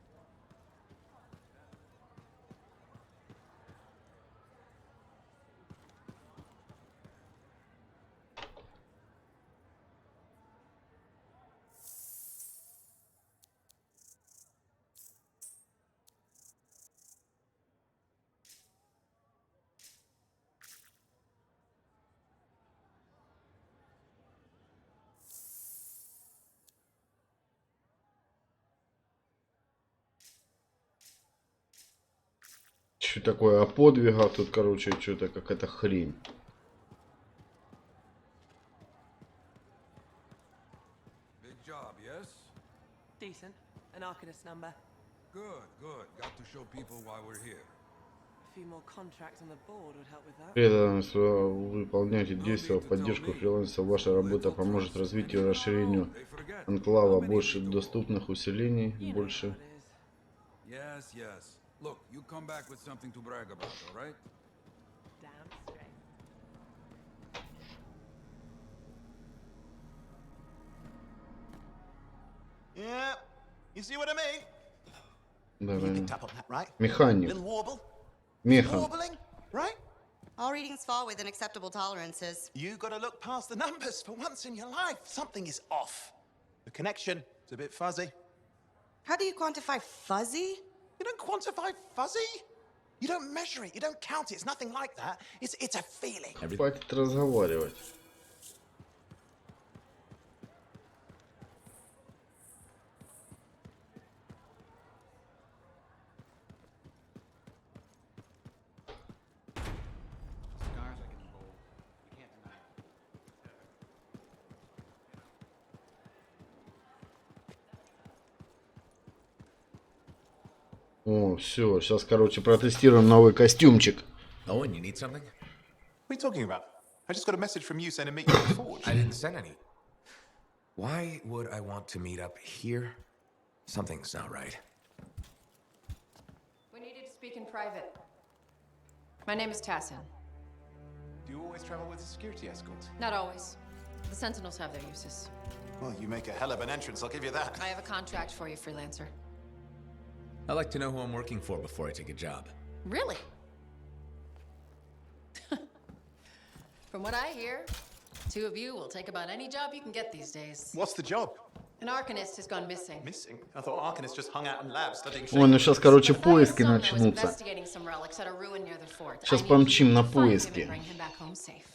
Speaker 6: Что такое? О подвигах тут, короче, что-то какая-то хрень.
Speaker 10: Big job, yes?
Speaker 8: Decent. An Arcanist number.
Speaker 10: Good, good. Got to show people why we're here.
Speaker 8: A few more contracts on the board would help with that.
Speaker 6: Преданность, выполняйте действия в поддержку фрилансера. Ваша работа поможет развитию и расширению анклава. Больше доступных усилений, больше.
Speaker 10: Yes, yes. Look, you come back with something to brag about, all right?
Speaker 8: Damn straight.
Speaker 12: Yeah, you see what I mean?
Speaker 6: Давай.
Speaker 12: Picked up on that, right?
Speaker 6: Механик.
Speaker 12: Little warble?
Speaker 6: Механ.
Speaker 12: Warbling, right?
Speaker 2: All readings fall within acceptable tolerances.
Speaker 12: You gotta look past the numbers for once in your life. Something is off. The connection is a bit fuzzy.
Speaker 2: How do you quantify fuzzy?
Speaker 12: You don't quantify fuzzy? You don't measure it, you don't count it, it's nothing like that. It's a feeling.
Speaker 6: Хватит разговаривать.
Speaker 4: Scars I can hold. You can't deny it.
Speaker 6: О, все, сейчас, короче, протестируем новый костюмчик.
Speaker 1: Owen, you need something?
Speaker 10: What are you talking about? I just got a message from you saying to meet you at the forge.
Speaker 1: I didn't send any. Why would I want to meet up here? Something's not right.
Speaker 8: We needed to speak in private. My name is Tassin.
Speaker 10: Do you always travel with a security escort?
Speaker 8: Not always. The Sentinels have their uses.
Speaker 10: Well, you make a hell of an entrance, I'll give you that.
Speaker 8: I have a contract for you, freelancer.
Speaker 1: I like to know who I'm working for before I take a job.
Speaker 8: Really? From what I hear, two of you will take about any job you can get these days.
Speaker 10: What's the job?
Speaker 8: An Arcanist has gone missing.
Speaker 10: Missing? I thought Arcanists just hung out in labs studying
Speaker 6: Ой, ну сейчас, короче, поиски
Speaker 8: Matthias Sumner was
Speaker 6: начнутся.
Speaker 8: investigating some relics at a ruin near the fort.
Speaker 6: Сейчас
Speaker 8: I need
Speaker 6: помчим
Speaker 8: you
Speaker 6: на
Speaker 8: to find him
Speaker 6: поиски.
Speaker 8: and bring him back home safe.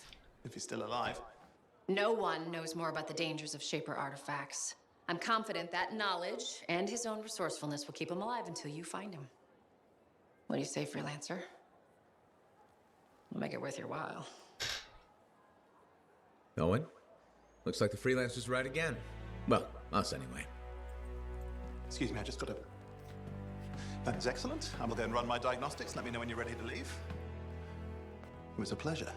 Speaker 10: If he's still alive.
Speaker 8: No one knows more about the dangers of Shaper artifacts. I'm confident that knowledge and his own resourcefulness will keep him alive until you find him. What do you say, freelancer? We'll make it worth your while.
Speaker 1: Owen? Looks like the freelancer's right again. Well, us anyway.
Speaker 10: Excuse me, I just got to... That is excellent. I will go and run my diagnostics. Let me know when you're ready to leave. It was a pleasure.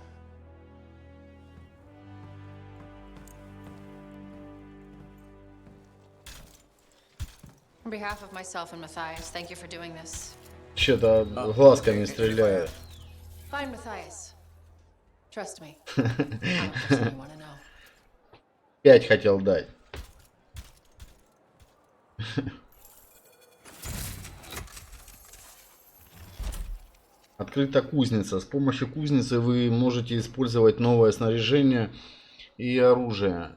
Speaker 8: On behalf of myself and Matthias, thank you for doing this.
Speaker 6: Че-то глазками стреляет.
Speaker 8: Find Matthias. Trust me. I'm the person you want to know.
Speaker 6: 5 хотел дать. Открыта кузница. С помощью кузницы вы можете использовать новое снаряжение и оружие.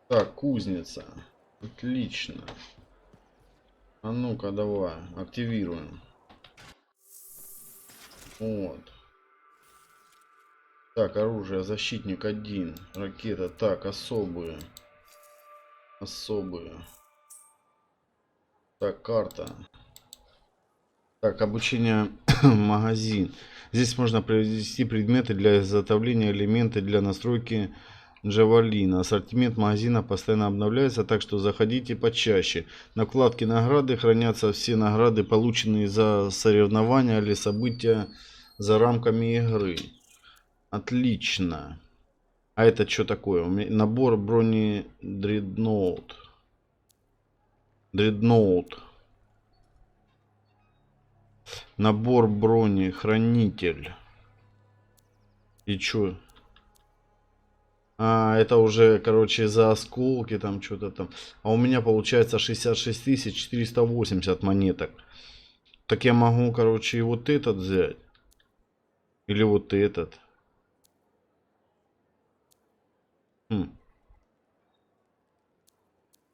Speaker 6: Так, кузница. Отлично. А ну-ка, давай, активируем. Вот. Так, оружие, защитник 1. Ракета. Так, особые. Особые. Так, карта. Так, обучение магазин. Здесь можно приобрести предметы для изготовления, элементы для настройки джавелина. Ассортимент магазина постоянно обновляется, так что заходите почаще. На вкладке награды хранятся все награды, полученные за соревнования или события за рамками игры. Отлично. А это что такое? Набор брони Дредноут. Дредноут. Набор брони Хранитель. И чё? А, это уже, короче, за осколки там что-то там. А у меня получается 66 480 монеток. Так я могу, короче, и вот этот взять. Или вот этот.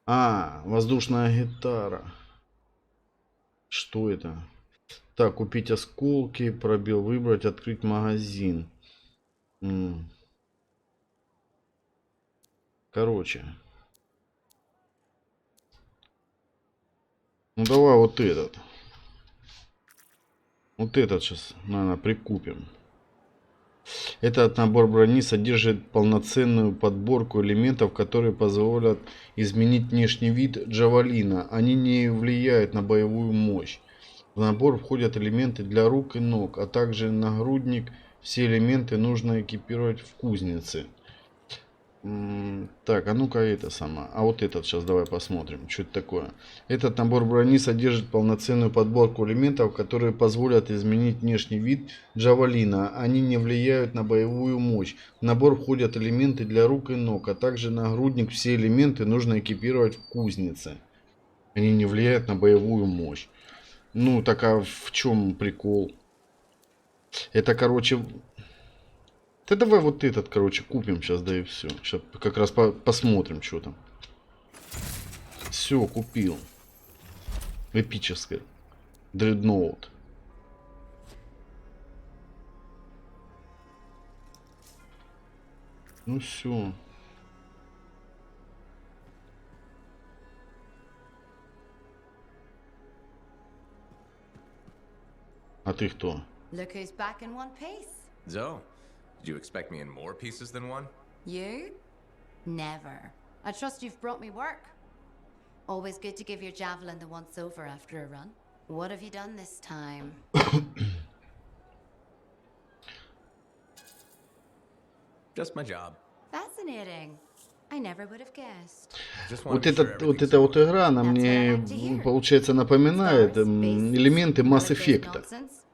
Speaker 6: А, воздушная гитара. Что это? Так, купить осколки, пробел, выбрать, открыть магазин. Короче. Ну давай вот этот. Вот этот сейчас, наверное, прикупим. Этот набор брони содержит полноценную подборку элементов, которые позволят изменить внешний вид джавелина. Они не влияют на боевую мощь. В набор входят элементы для рук и ног, а также нагрудник. Все элементы нужно экипировать в кузнице. Так, а ну-ка это сама. А вот этот сейчас давай посмотрим, что это такое. Этот набор брони содержит полноценную подборку элементов, которые позволят изменить внешний вид джавелина. Они не влияют на боевую мощь. В набор входят элементы для рук и ног, а также нагрудник. Все элементы нужно экипировать в кузнице. Они не влияют на боевую мощь. Ну, так а в чем прикол? Это, короче... Да давай вот этот, короче, купим сейчас, да и все. Сейчас как раз посмотрим, что там. Все, купил. Эпическое. Дредноут. Ну все. А ты кто?
Speaker 2: Look who's back in one piece.
Speaker 1: Zoe, did you expect me in more pieces than one?
Speaker 2: You? Never. I trust you've brought me work. Always good to give your javelin the once-over after a run. What have you done this time?
Speaker 1: Just my job.
Speaker 2: Fascinating. I never would have guessed.
Speaker 1: Just
Speaker 6: Вот
Speaker 1: wanted to
Speaker 6: эта,
Speaker 1: make
Speaker 6: вот
Speaker 1: sure
Speaker 6: эта вот
Speaker 1: everything's
Speaker 6: игра, она
Speaker 2: That's what I
Speaker 6: мне,
Speaker 2: like to hear.
Speaker 6: получается, напоминает
Speaker 2: Stars, bases,
Speaker 6: элементы
Speaker 2: none
Speaker 6: Mass
Speaker 2: of those
Speaker 6: Effect.
Speaker 2: nonsense.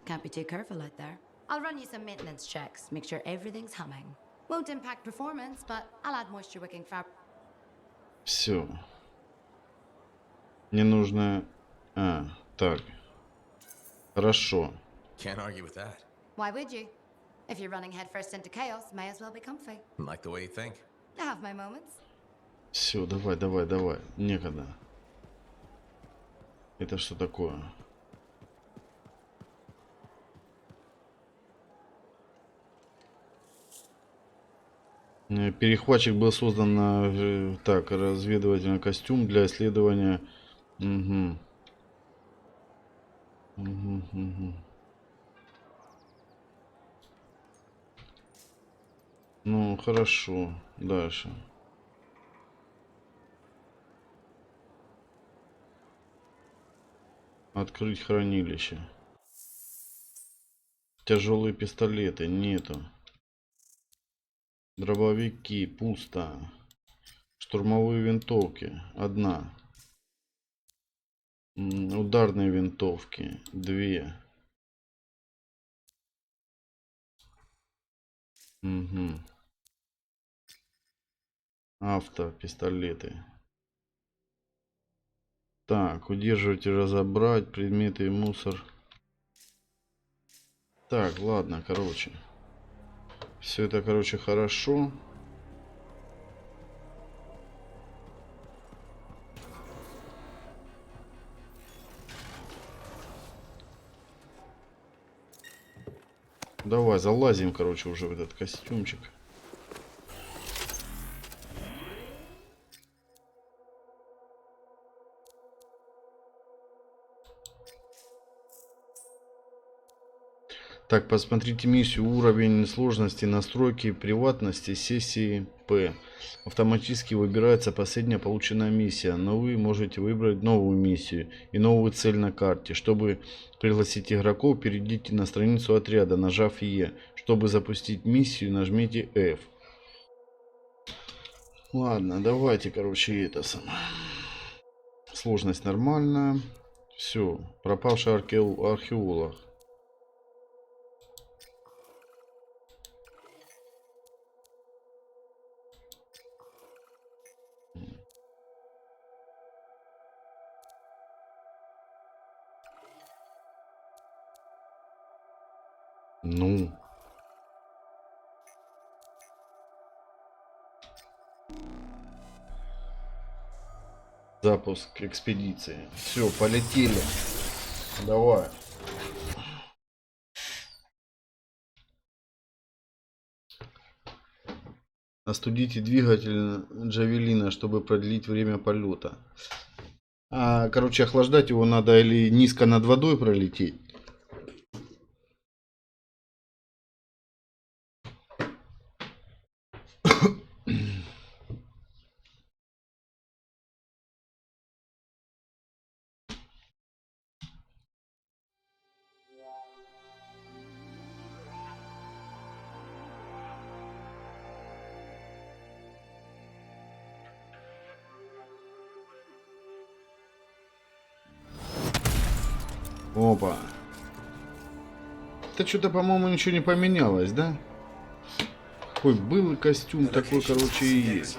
Speaker 2: Can't be too careful out there. I'll run you some maintenance checks, make sure everything's humming. Won't impact performance, but I'll add moisture wicking fabric.
Speaker 6: Все. Мне нужно... так. Хорошо.
Speaker 1: Can't argue with that.
Speaker 2: Why would you? If you're running headfirst into chaos, may as well be comfy.
Speaker 1: Like the way you think.
Speaker 2: I have my moments.
Speaker 6: Все, давай, давай, давай. Некогда. Это что такое? Перехватчик был создан на так, разведывательный костюм для исследования. Угу. Угу, угу. Ну, хорошо. Дальше. Открыть хранилище. Тяжелые пистолеты нету. Дробовики пусто. Штурмовые винтовки одна. Ударные винтовки 2. Угу. Автопистолеты. Так, удерживать и разобрать предметы и мусор. Так, ладно, короче. Все это, короче, хорошо. Давай, залазим, короче, уже в этот костюмчик. Так, посмотрите миссию, уровень сложности, настройки приватности, сессии П. Автоматически выбирается последняя полученная миссия, но вы можете выбрать новую миссию и новую цель на карте. Чтобы пригласить игроков, перейдите на страницу отряда, нажав Е. Чтобы запустить миссию, нажмите F. Ладно, давайте, короче, это самое. Сложность нормальная. Все, пропавший археолог. Ну. Запуск экспедиции. Все, полетели. Давай. Остудите двигатель Джавелина, чтобы продлить время полета. Короче, охлаждать его надо или низко над водой пролететь. Опа. Это что-то, по-моему, ничего не поменялось, да? Какой был костюм, такой, короче, и есть.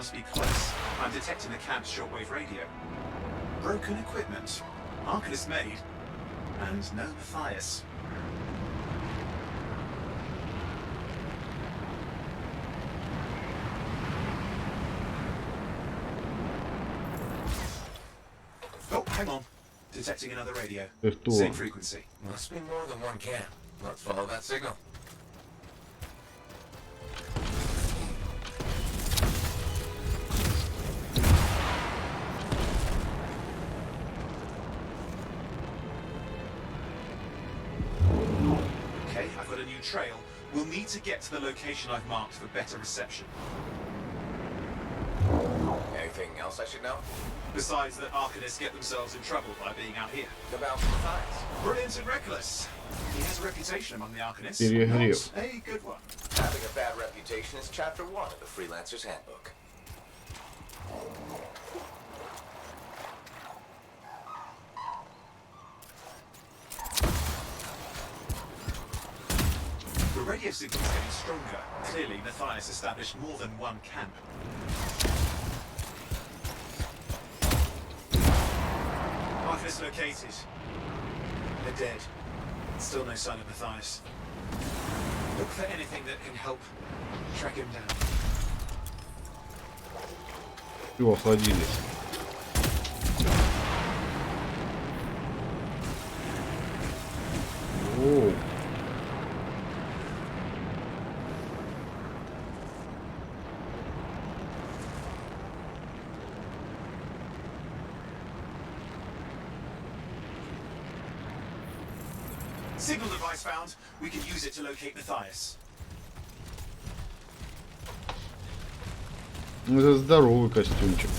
Speaker 12: Detecting another radio.
Speaker 6: Кто?
Speaker 12: Same frequency.
Speaker 9: Must be more than one camp. Let's follow that signal.
Speaker 12: Okay, I've got a new trail. We'll need to get to the location I've marked for better reception.
Speaker 9: There Anything else I should know?
Speaker 10: Besides that Arcanists get themselves in trouble by being out here.
Speaker 9: About Matthias.
Speaker 10: Brilliant and reckless. He has a reputation among the Arcanists.
Speaker 6: Перегрев.
Speaker 10: Not a good one.
Speaker 9: Having a bad reputation is chapter 1 of the Freelancer's Handbook.
Speaker 10: The radio signal is getting stronger. Clearly, Matthias established more than one camp. Arcanists located. They're dead. Still no sign of Matthias. Look for anything that can help track him down.
Speaker 6: Все, охладились. Оу.
Speaker 10: Signal device found. We can use it to locate Matthias.
Speaker 6: Ну, это здоровый костюмчик.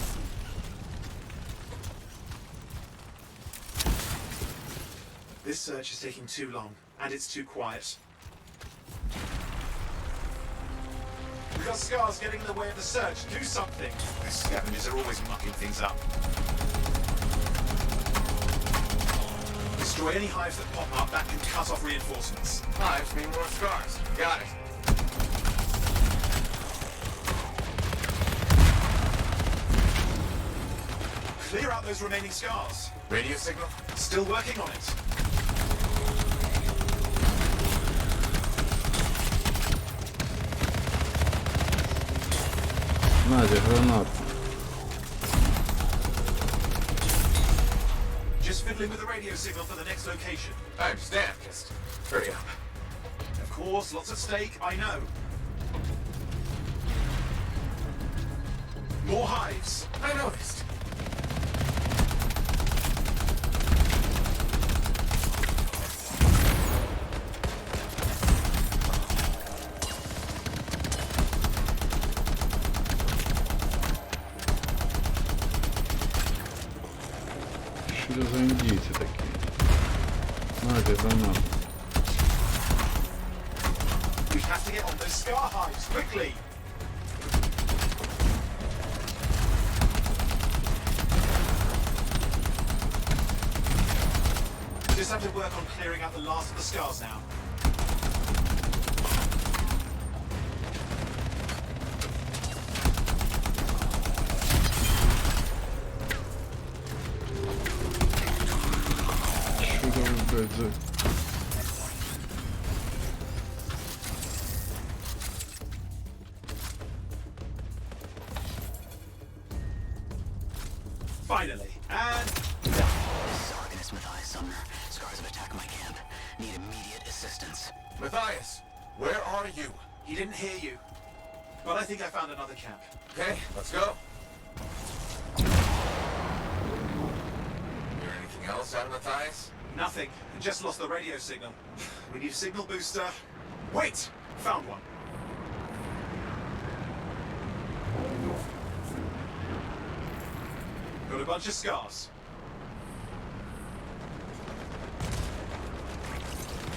Speaker 10: This search is taking too long, and it's too quiet. We've got scars getting in the way of the search. Do something. These scavengers are always mucking things up. Destroy any hives that pop up. That can cut off reinforcements.
Speaker 9: Hives mean more scars. Got it.
Speaker 10: Clear out those remaining scars.
Speaker 9: Radio signal?
Speaker 10: Still working on it.
Speaker 6: Надя, гранат.
Speaker 10: Just fiddling with the radio signal for the next location.
Speaker 9: I understand. Just hurry up.
Speaker 10: Of course, lots at stake, I know. More hives.
Speaker 9: I noticed.
Speaker 6: Что за индейцы такие? Надя, гранат.
Speaker 10: We have to get on those scar hives quickly. Just have to work on clearing out the last of the scars now.
Speaker 6: Что там, блядь, за...
Speaker 10: Finally, and
Speaker 13: This is Arcanist Matthias Sumner. Scars have attacked my camp. Need immediate assistance.
Speaker 9: Matthias, where are you?
Speaker 10: he didn't hear you. But I think I found another camp.
Speaker 9: Okay, let's go. Hear anything else out of Matthias?
Speaker 10: Nothing. Just lost the radio signal. We need a signal booster. Wait! Found one. Got a bunch of scars.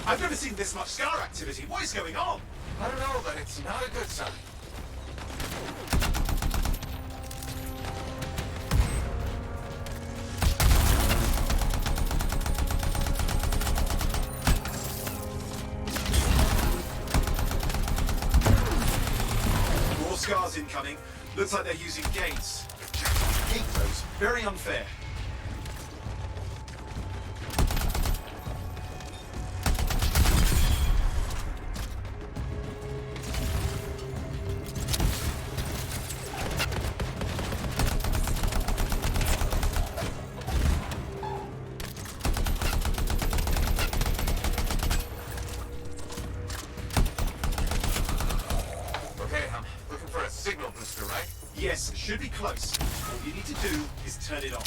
Speaker 10: I've never seen this much scar activity. What is going on?
Speaker 9: I don't know, but it's not a good sign.
Speaker 10: More scars incoming. Looks like they're using gates. Gate those. Very unfair. Yes, should be close. All you need to do is turn it on.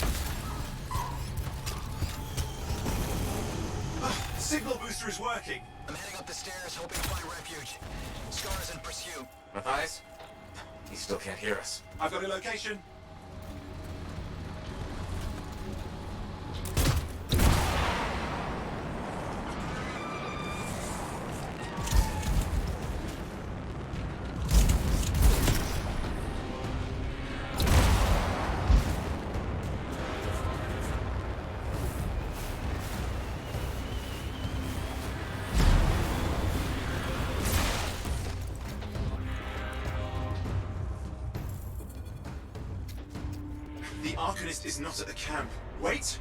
Speaker 10: Signal booster is working.
Speaker 13: I'm heading up the stairs, hoping to find refuge. Scars in pursuit.
Speaker 9: Matthias? He still can't hear us.
Speaker 10: I've got a location. The Arcanist is not at the camp. Wait!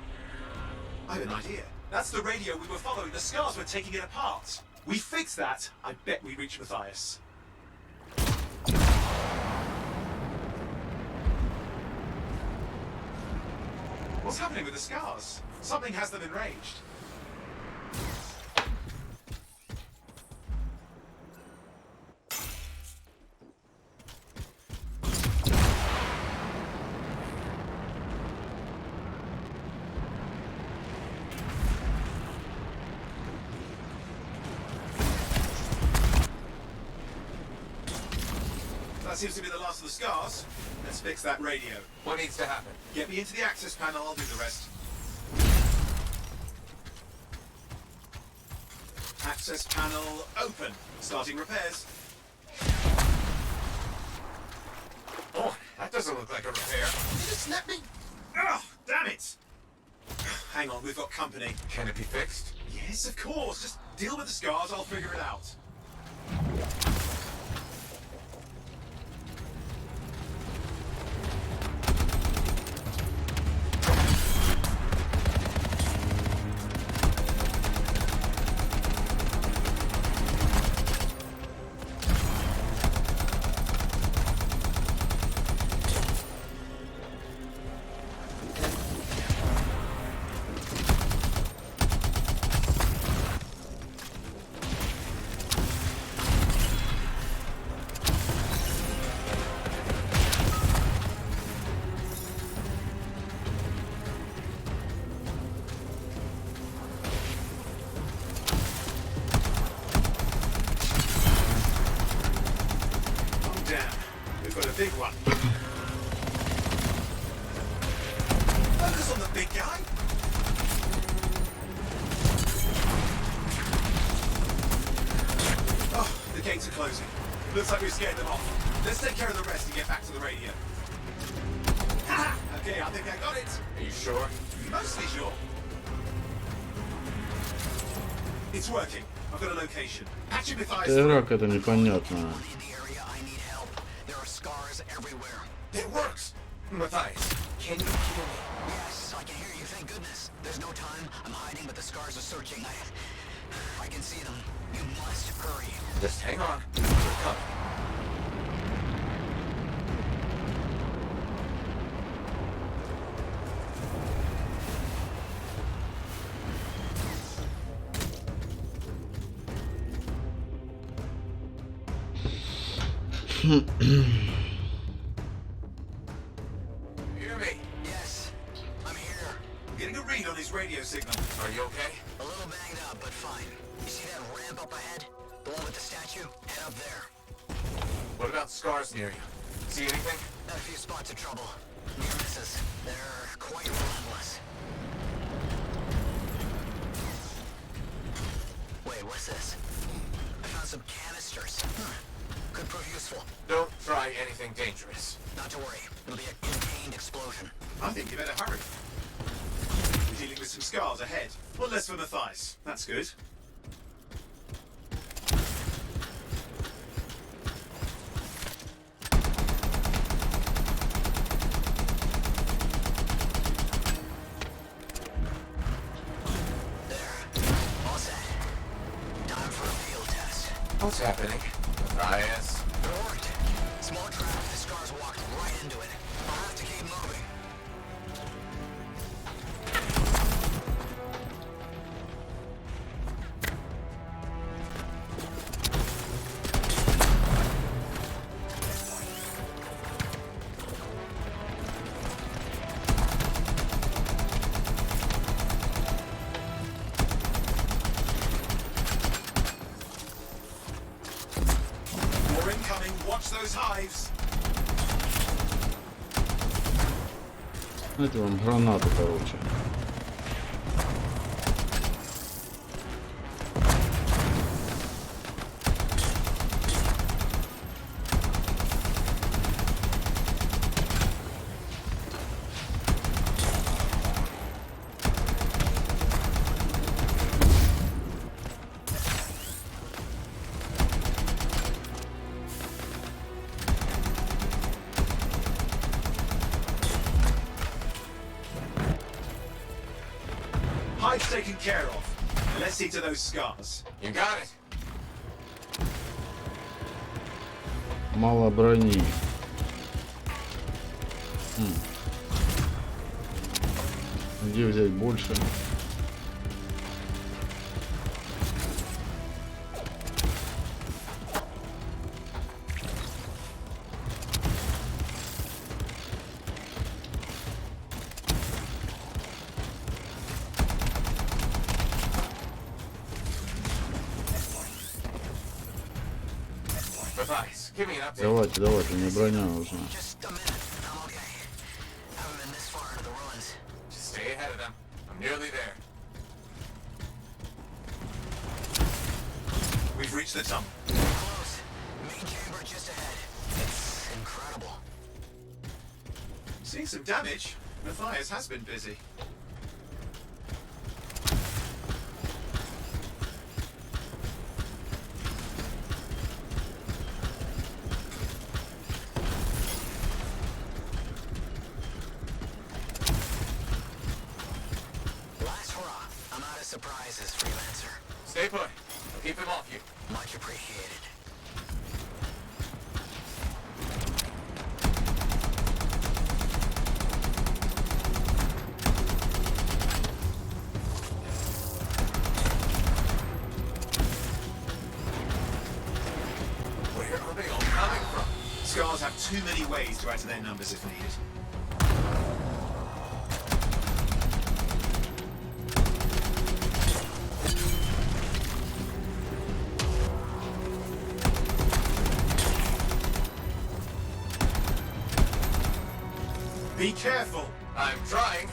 Speaker 10: I have an idea. That's the radio we were following. The scars were taking it apart. We fix that, I bet we reach Matthias. What's happening with the scars? Something has them enraged. That seems to be the last of the scars. Let's fix that radio.
Speaker 12: What needs to happen?
Speaker 10: Get me into the access panel, I'll do the rest. Access panel open. Starting repairs.
Speaker 12: Oh, that doesn't look like a repair.
Speaker 10: Did it snap me? Oh, damn it! Hang on, we've got company.
Speaker 12: Can it be fixed?
Speaker 10: Yes, of course. Just deal with the scars, I'll figure it out. Big one. Focus on the big guy. Oh, the gates are closing. Looks like we scared them off. Let's take care of the rest and get back to the radio. Ha! Okay, I think I got it.
Speaker 12: Are you sure?
Speaker 10: Mostly sure. It's working. I've got a location. Patching with eyes.
Speaker 6: Дурак, это непонятно.
Speaker 12: It works! Matthias, can you hear me?
Speaker 13: Yes, I can hear you, thank goodness. There's no time. I'm hiding, but the scars are searching. I can see them. You must hurry.
Speaker 12: Just hang on. We're coming.
Speaker 10: Radio signal.
Speaker 12: Are you okay?
Speaker 13: A little banged up, but fine. You see that ramp up ahead? The one with the statue? Head up there.
Speaker 12: What about scars near you? See anything?
Speaker 13: A few spots of trouble. Near misses. They're quite relentless. Wait, what's this? I found some canisters. Could prove useful.
Speaker 12: Don't try anything dangerous.
Speaker 13: Not to worry. It'll be a contained explosion.
Speaker 10: I think you better hurry. Dealing with some scars ahead. One less for Matthias. That's good.
Speaker 13: There. All set. Time for a field test.
Speaker 12: What's happening? Matthias?
Speaker 13: It worked. Small trap. The scars walked right into it. I'll have to keep moving.
Speaker 10: Watch those hives.
Speaker 6: Это вам гранату, короче.
Speaker 10: Fight's taken care of. Now let's see to those scars.
Speaker 12: You got it.
Speaker 6: Мало брони. Где взять больше?
Speaker 12: Matthias, give me an update.
Speaker 6: Давайте, давайте, мне броня нужна.
Speaker 13: Just a minute. I'm okay. Haven't been this far into the ruins.
Speaker 12: Just stay ahead of them. I'm nearly there.
Speaker 10: We've reached the tunnel.
Speaker 13: Close. Main chamber just ahead. It's incredible.
Speaker 10: Seeing some damage. Matthias has been busy.
Speaker 13: Last hurrah. I'm out of surprises, freelancer.
Speaker 12: Stay put. I'll keep them off you.
Speaker 13: Much appreciated.
Speaker 12: Where are they all coming from?
Speaker 10: Scars have too many ways to add to their numbers if needed. Be careful!
Speaker 12: I'm trying.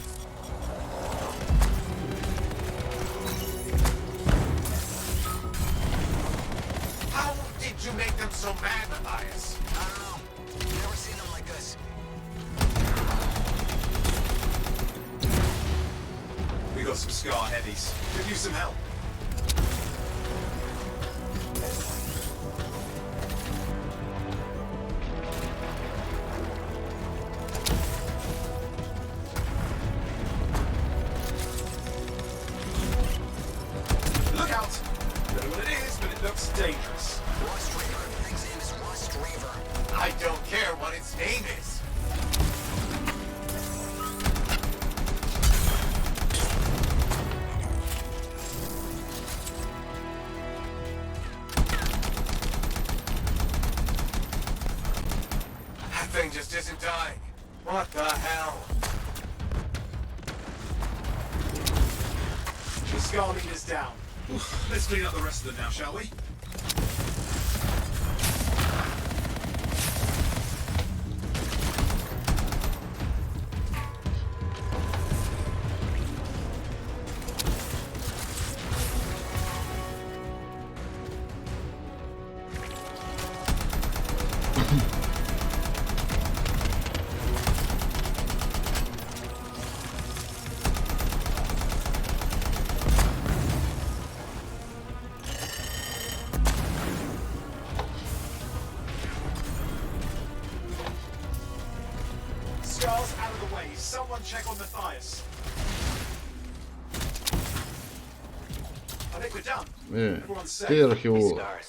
Speaker 12: How did you make them so mad, Matthias?
Speaker 13: I don't know. Never seen them like this.
Speaker 10: We got some scar heavies. Could use some help. Look out! Don't know what it is, but it looks dangerous.
Speaker 13: Rust Reaver. Thing's name is Rust Reaver.
Speaker 12: I don't care what its name is. That thing just isn't dying. What the hell?
Speaker 10: The scar leader's down. Oof, let's clean up the rest of them now, shall we? Scars out of the way. Someone check on Matthias. I think we're done. Everyone's safe.
Speaker 6: Ты археолог.
Speaker 13: Scars.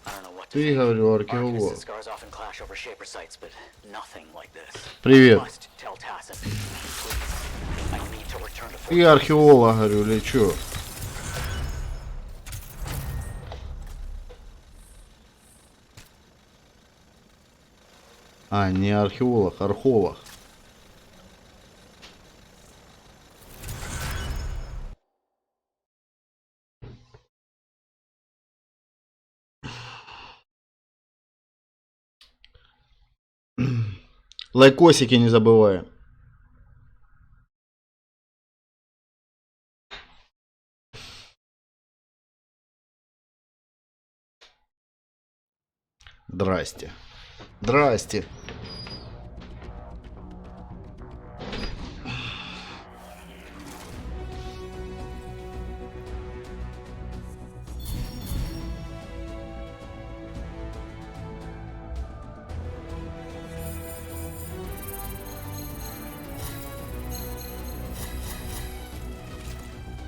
Speaker 13: I don't know what to
Speaker 6: Ты,
Speaker 13: think.
Speaker 6: говорю,
Speaker 13: Arcanists and
Speaker 6: археолог.
Speaker 13: scars often clash over shaper sites, but nothing like this.
Speaker 6: Привет.
Speaker 13: Must tell Tacit. Please. I need to return to
Speaker 6: Ты археолог, говорю, или чё? А, не археолог, архолог. Лайкосики не забываем. Здрасте. Здрасте.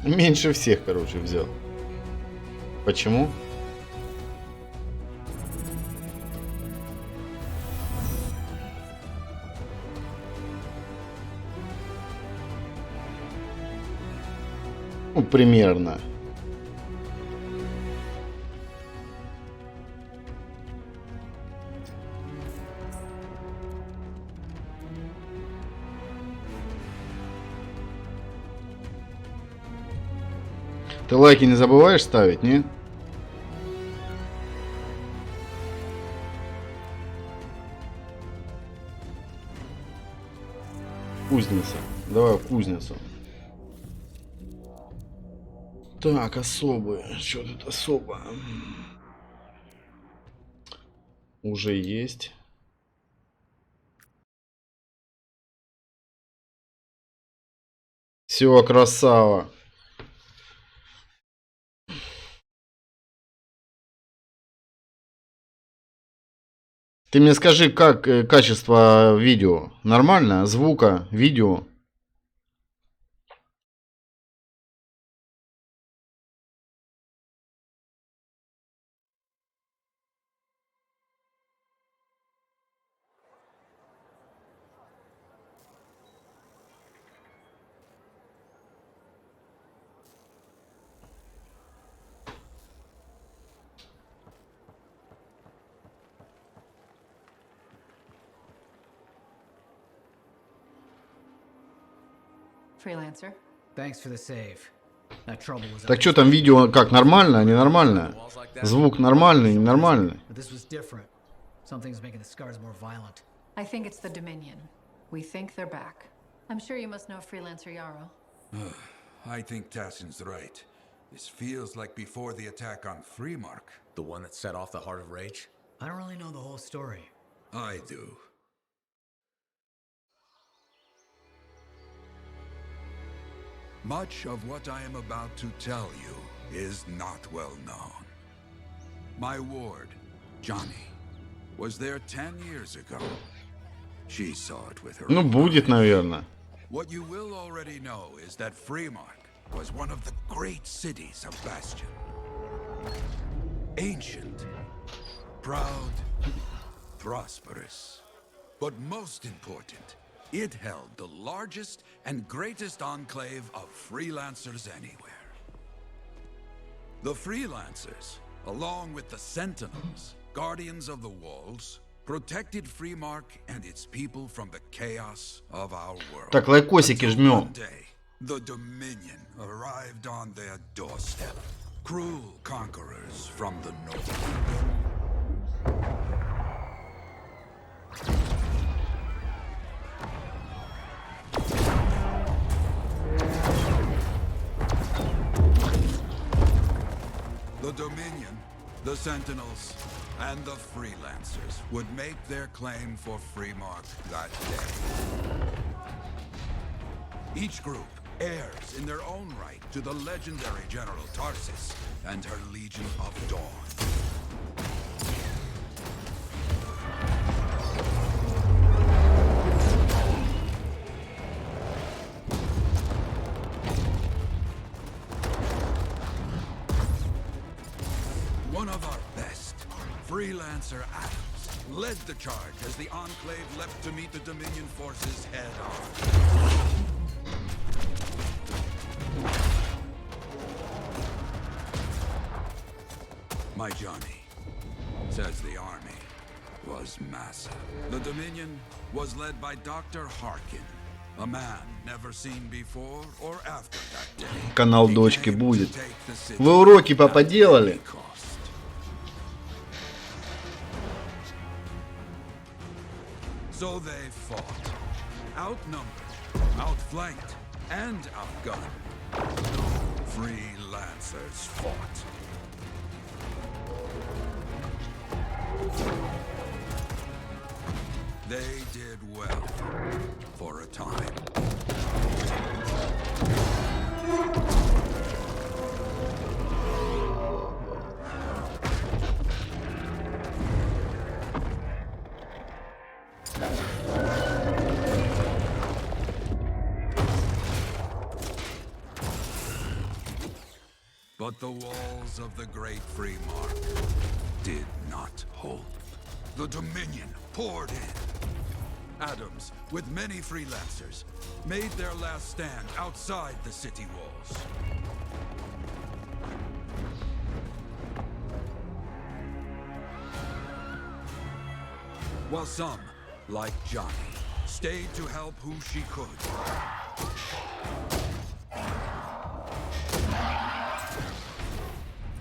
Speaker 6: Меньше всех, короче, взял. Почему? Ну, примерно. Ты лайки не забываешь ставить, не? Кузница. Давай в кузницу. Так, особые. Что тут особо? Уже есть. Все, красава. Ты мне скажи, как качество видео? Нормально? Звука, видео?
Speaker 8: Freelancer.
Speaker 14: Thanks for the save. That trouble was
Speaker 6: Так что там видео как, нормально, ненормально? Звук нормальный, ненормальный?
Speaker 14: But this was different. Something's making the scars more violent.
Speaker 8: I think it's the Dominion. We think they're back. I'm sure you must know Freelancer Yarrow.
Speaker 15: I think Tassin's right. This feels like before the attack on Freemark.
Speaker 1: The one that set off the Heart of Rage?
Speaker 14: I don't really know the whole story.
Speaker 15: I do. Much of what I am about to tell you is not well known. My ward, Johnny, was there 10 years ago. She saw it with her
Speaker 6: Ну, будет, наверное.
Speaker 15: What you will already know is that Freemark was one of the great cities of Bastion. Ancient, proud, prosperous. But most important, it held the largest and greatest enclave of freelancers anywhere. The freelancers, along with the Sentinels, guardians of the walls, protected Freemark and its people from the chaos of our world.
Speaker 6: Так, лайкосики жмем.
Speaker 15: One day, the Dominion arrived on their doorstep. Cruel conquerors from the north. The Dominion, the Sentinels, and the Freelancers would make their claim for Freemark that day. Each group heirs in their own right to the legendary General Tarsus and her Legion of Dawn. One of our best, Freelancer Adams, led the charge as the Enclave leapt to meet the Dominion forces head on. My Johnny says the army was massive. The Dominion was led by Dr. Harkin, a man never seen before or after that day.
Speaker 6: Канал дочки будет. Вы уроки, папа, делали?
Speaker 15: So they fought, outnumbered, outflanked, and outgunned. Freelancers fought. They did well for a time. But the walls of the Great Free Mark did not hold. The Dominion poured in. Adams, with many freelancers, made their last stand outside the city walls. While some, like Johnny, stayed to help who she could.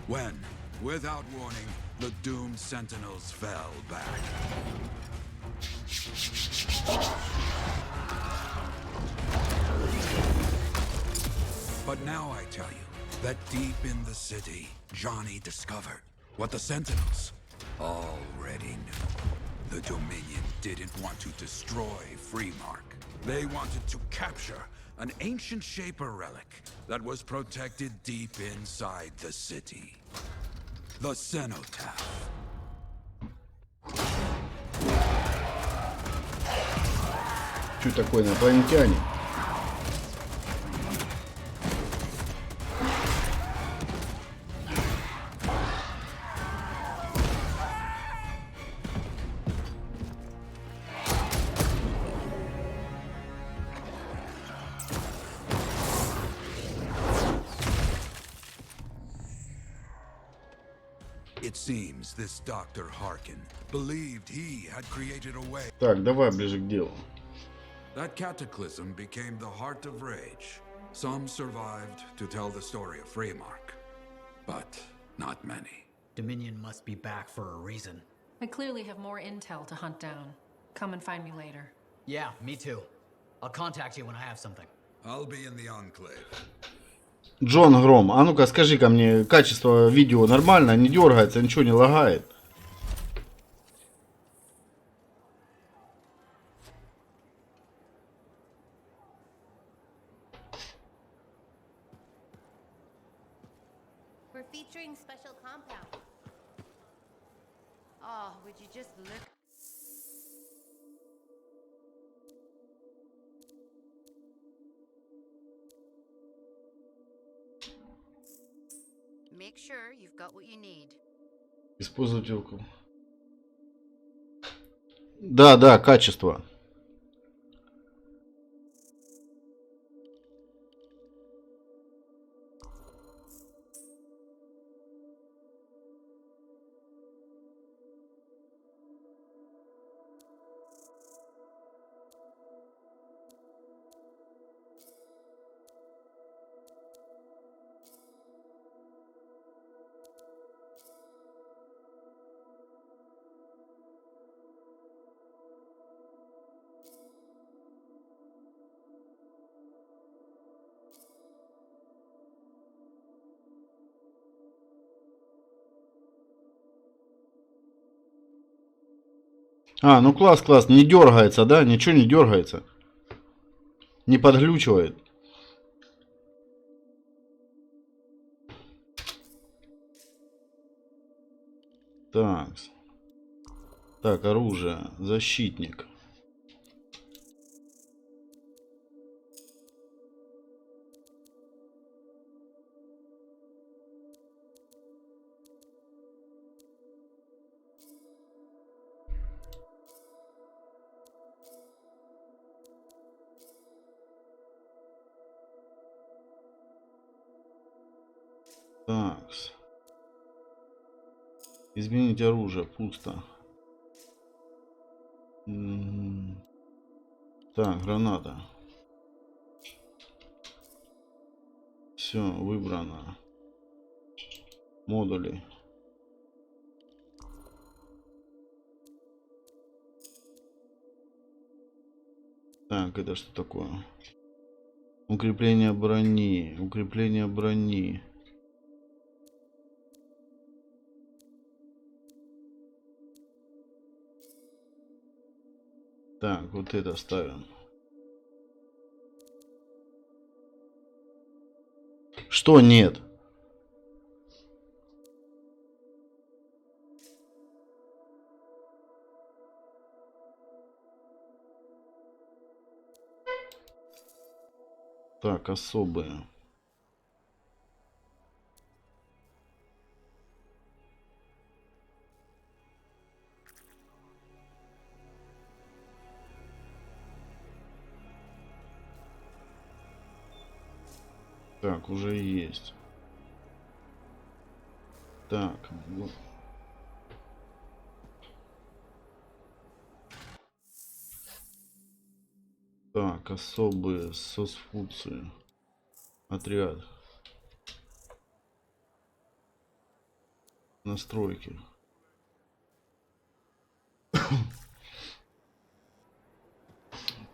Speaker 15: When, without warning, the doomed sentinels fell back. But now I tell you that deep in the city, Johnny discovered what the sentinels already knew. The Dominion didn't want to destroy Freemark. They wanted to capture an ancient Shaper relic that was protected deep inside the city. The Cenotaph.
Speaker 6: Что такое, инопланетяне?
Speaker 15: It seems this Dr. Harkin believed he had created a way.
Speaker 6: Так, давай ближе к делу.
Speaker 15: That cataclysm became the heart of rage. Some survived to tell the story of Freemark, but not many.
Speaker 14: Dominion must be back for a reason.
Speaker 8: I clearly have more intel to hunt down. Come and find me later.
Speaker 14: Yeah, me too. I'll contact you when I have something.
Speaker 15: I'll be in the Enclave.
Speaker 6: Джон Гром, а ну-ка скажи-ка мне, качество видео нормально, не дергается, ничего не лагает?
Speaker 2: We're featuring special compound. Oh, would you just look? Make sure you've got what you need.
Speaker 6: Использовать руку. Да, качество. А, ну класс, не дергается, да? Ничего не дергается. Не подглючивает. Так. Так, оружие. Защитник. Так. Изменить оружие. Пусто. Так, граната. Все, выбрано. Модули. Так, это что такое? Укрепление брони. Укрепление брони. Так, вот это ставим. Что нет? Так, особые. Так, уже есть. Так, вот. Так, особые соцфункции. Отряд. Настройки.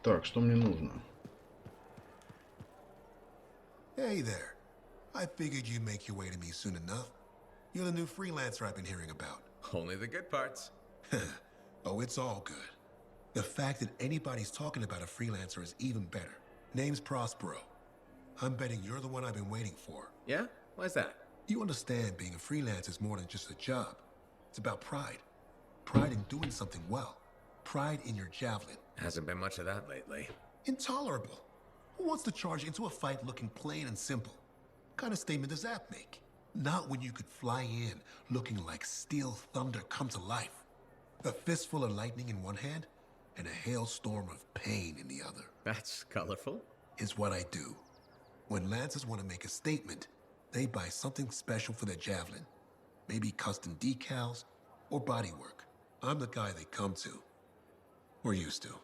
Speaker 6: Так, что мне нужно?
Speaker 16: Hey there. I figured you'd make your way to me soon enough. You're the new freelancer I've been hearing about.
Speaker 1: Only the good parts.
Speaker 16: Oh, it's all good. The fact that anybody's talking about a freelancer is even better. Name's Prospero. I'm betting you're the one I've been waiting for.
Speaker 1: Yeah? Why's that?
Speaker 16: You understand being a freelance is more than just a job. It's about pride. Pride in doing something well. Pride in your javelin.
Speaker 1: Hasn't been much of that lately.
Speaker 16: Intolerable. Who wants to charge into a fight looking plain and simple? What kind of statement does that make? Not when you could fly in looking like steel thunder come to life. A fistful of lightning in one hand and a hailstorm of pain in the other.
Speaker 1: That's colorful.
Speaker 16: Is what I do. When Lancers want to make a statement, they buy something special for their javelin. Maybe custom decals or bodywork. I'm the guy they come to. Or used to.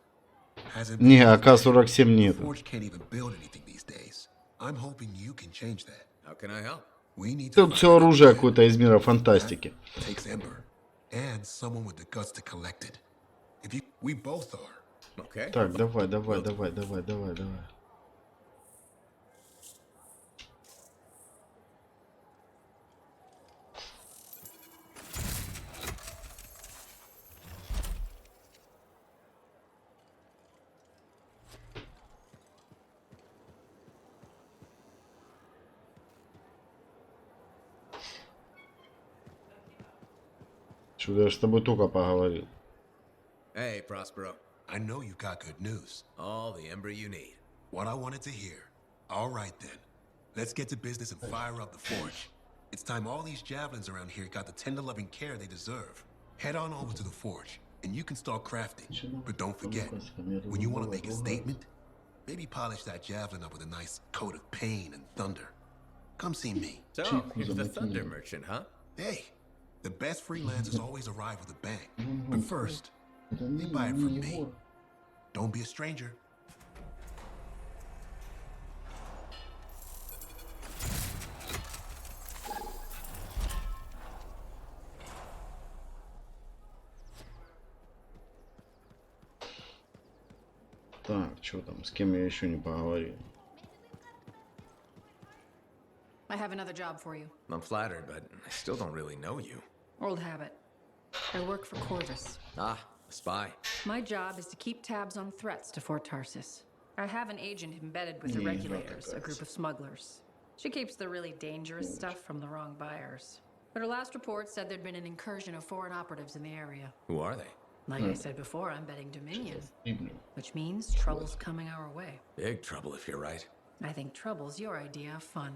Speaker 6: Не, АК-47 нет.
Speaker 16: Forge can't even build anything these days. I'm hoping you can change that.
Speaker 1: How can I help?
Speaker 16: We need
Speaker 6: Тут все оружие какое-то из мира фантастики.
Speaker 16: Takes Ember and someone with the guts to collect it. If you, we both are.
Speaker 1: Okay.
Speaker 6: Так, давай. Что я с тобой только поговорил.
Speaker 1: Hey, Prospero.
Speaker 16: I know you got good news.
Speaker 1: All the ember you need.
Speaker 16: What I wanted to hear. All right then. Let's get to business and fire up the forge. It's time all these javelins around here got the tender loving care they deserve. Head on over to the forge, and you can start crafting. But don't forget, when you want to make a statement, maybe polish that javelin up with a nice coat of pain and thunder. Come see me.
Speaker 1: So, you're the thunder merchant, huh?
Speaker 16: Hey, the best freelancers always arrive with a bang. But first, they buy it from me. Don't be a stranger.
Speaker 6: Так, что там, с кем я еще не поговорил?
Speaker 8: I have another job for you.
Speaker 1: I'm flattered, but I still don't really know you.
Speaker 8: Old habit. I work for Corvus.
Speaker 1: Ah, a spy.
Speaker 8: My job is to keep tabs on threats to Fort Tarsus. I have an agent embedded with the Regulators, a group of smugglers. She keeps the really dangerous stuff from the wrong buyers. But her last report said there'd been an incursion of foreign operatives in the area.
Speaker 1: Who are they?
Speaker 8: Like I said before, I'm betting Dominion. Which means trouble's coming our way.
Speaker 1: Big trouble if you're right.
Speaker 8: I think trouble's your idea of fun.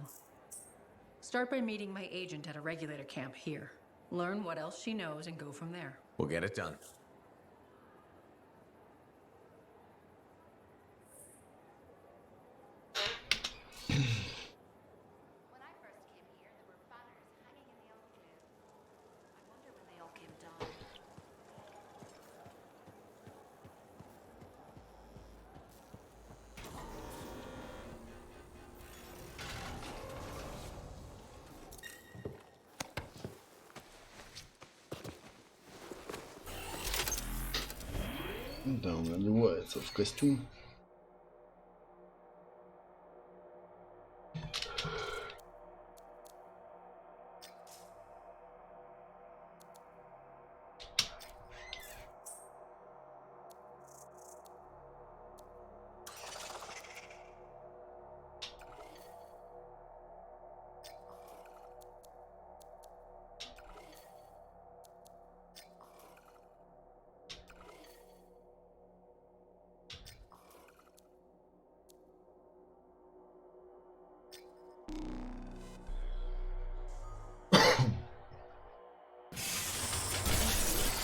Speaker 8: Start by meeting my agent at a regulator camp here. Learn what else she knows and go from there.
Speaker 1: We'll get it done.
Speaker 6: Да, он одевается в костюм.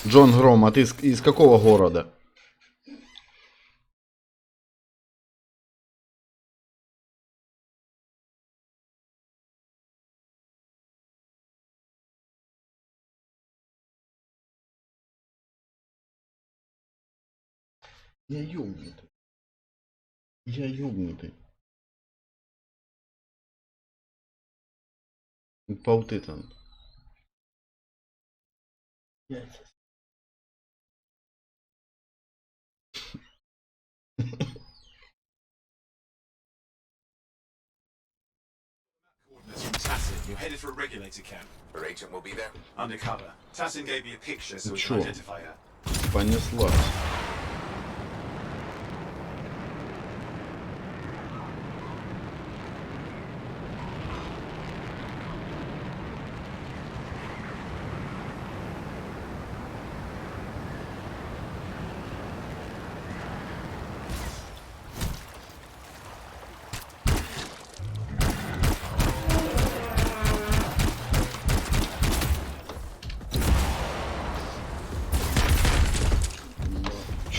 Speaker 6: Джон Гром, а ты из какого города? Я ёбнутый. Я ёбнутый. Пауты там. Яйца.
Speaker 10: Coordinates from Tassin. You're headed for a regulator camp.
Speaker 12: Her agent will be there?
Speaker 10: Undercover. Tassin gave me a picture so we
Speaker 6: Чё?
Speaker 10: can identify her.
Speaker 6: Понеслась.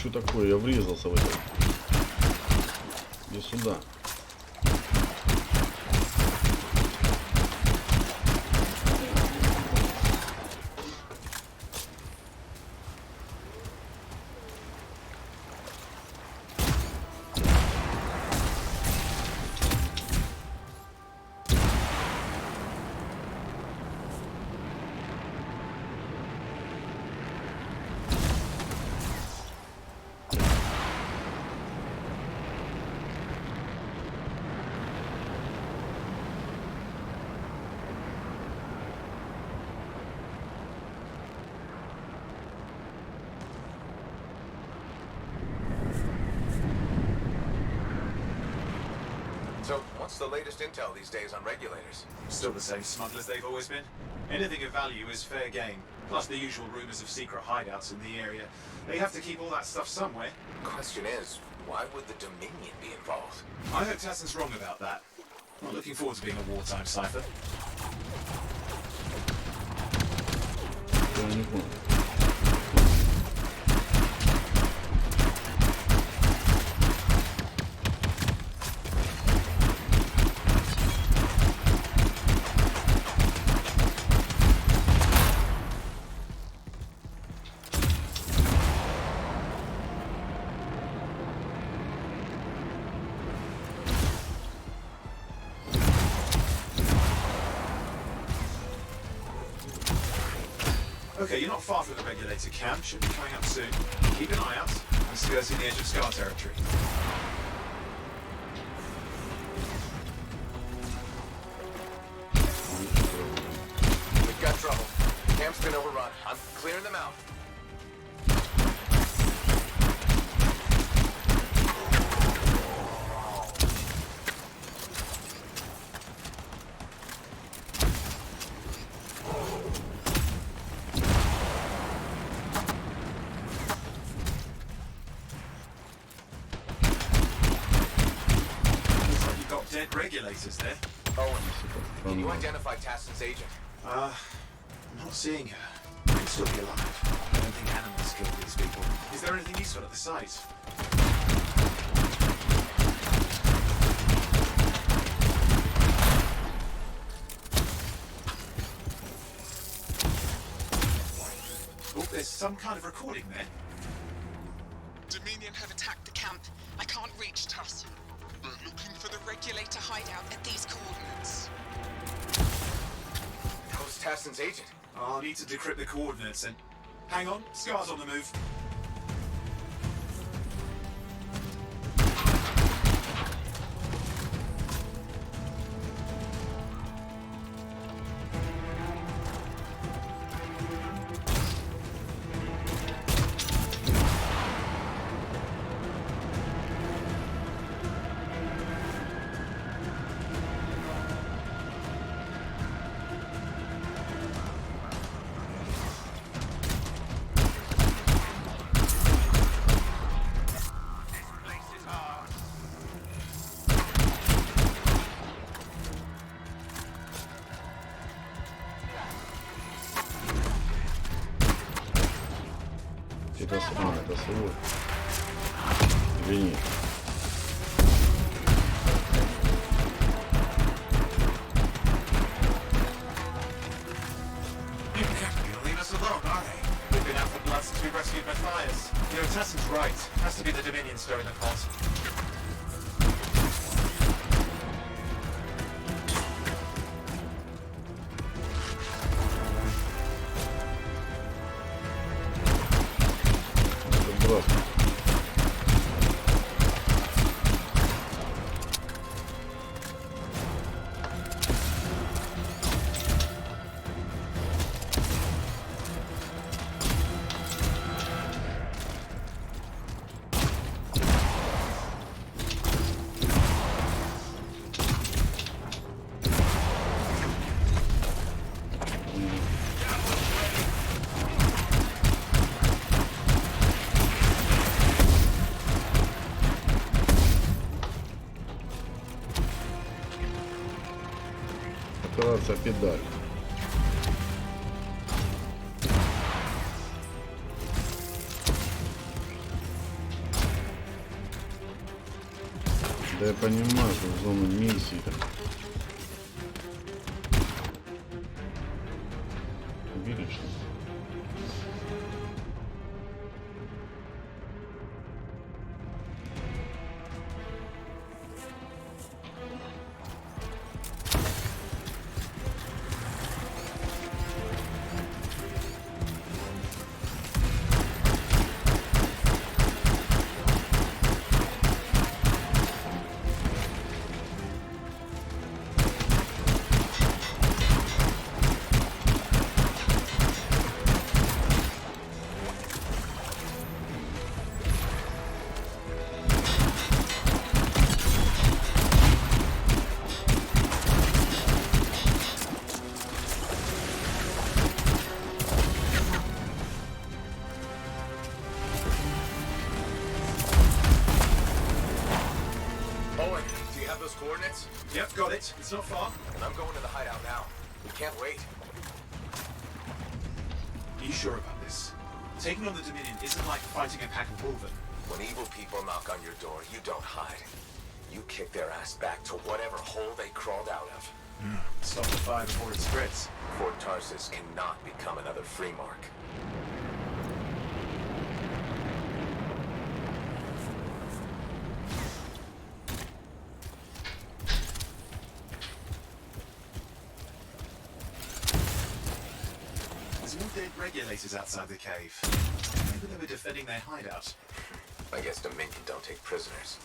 Speaker 6: Что такое? Я врезался в это. Иди сюда.
Speaker 12: So, what's the latest intel these days on regulators?
Speaker 10: Still the same smugglers they've always been. Anything of value is fair game. Plus the usual rumors of secret hideouts in the area. They have to keep all that stuff somewhere.
Speaker 12: Question is, why would the Dominion be involved?
Speaker 10: I hope Tassin's wrong about that. Not looking forward to being a wartime cipher.
Speaker 6: Я не понял.
Speaker 10: Okay, you're not far from the regulator camp. Should be coming up soon. Keep an eye out. I'm skirting the edge of Scar territory.
Speaker 12: We've got trouble. Camp's been overrun. I'm clearing them out.
Speaker 10: Looks like you've got dead regulators there.
Speaker 12: Owen, can you identify Tassin's agent?
Speaker 10: I'm not seeing her. Could still be alive. I don't think animals killed these people. Is there anything useful at the site? Oh, there's some kind of recording there.
Speaker 17: Dominion have attacked the camp. I can't reach Tassin. We're looking for the regulator hideout at these coordinates.
Speaker 12: Who's Tassin's agent?
Speaker 10: I'll need to decrypt the coordinates and... Hang on, Scar's on the move.
Speaker 6: Это это свой. Или нет?
Speaker 10: You'll leave us alone, are they? We've been out for blood since we rescued Matthias. You know, Tassin's right. Has to be the Dominion. stirring the pot.
Speaker 6: Брат. Операция педаль. Да я понимаю, что зона миссии. Видишь, что?
Speaker 12: Coordinates?
Speaker 10: Yep, got it. It's not far.
Speaker 12: I'm going to the hideout now. We can't wait.
Speaker 10: Are you sure about this? Taking on the Dominion isn't like fighting a pack of wolven.
Speaker 12: When evil people knock on your door, you don't hide. You kick their ass back to whatever hole they crawled out of.
Speaker 10: Stop the fire before it spreads.
Speaker 12: Fort Tarsus cannot become another free mark.
Speaker 10: There's more dead regulators outside the cave. Maybe they were defending their hideout.
Speaker 12: I guess Dominion don't take prisoners.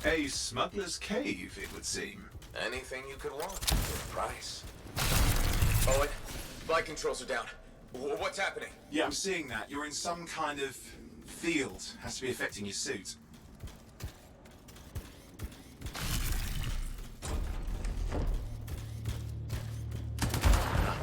Speaker 10: A smuggler's cave, it would seem.
Speaker 12: Anything you could want for a price. Owen, flight controls are down. What's happening?
Speaker 10: Yeah, I'm seeing that. You're in some kind of field. Has to be affecting your suit.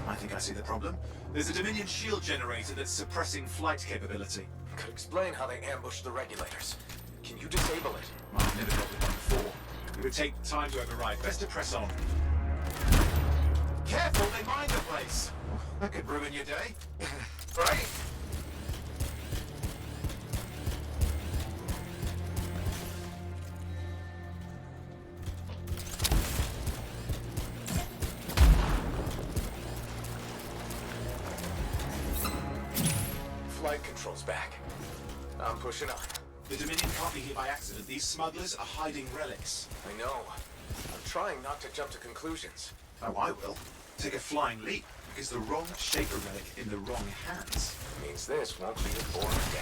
Speaker 10: I think I see the problem. There's a Dominion shield generator that's suppressing flight capability.
Speaker 12: Could explain how they ambushed the regulators. Can you disable it?
Speaker 10: I've never dealt with one before. It would take time to override. Best to press on. Careful, they mine the place. That could ruin your day.
Speaker 12: Right? Flight control's back. I'm pushing on.
Speaker 10: The Dominion can't be here by accident. These smugglers are hiding relics.
Speaker 12: I know. I'm trying not to jump to conclusions.
Speaker 10: Oh, I will. Take a flying leap. is the wrong Shaper relic in the wrong hands.
Speaker 12: Means this won't be a boring day.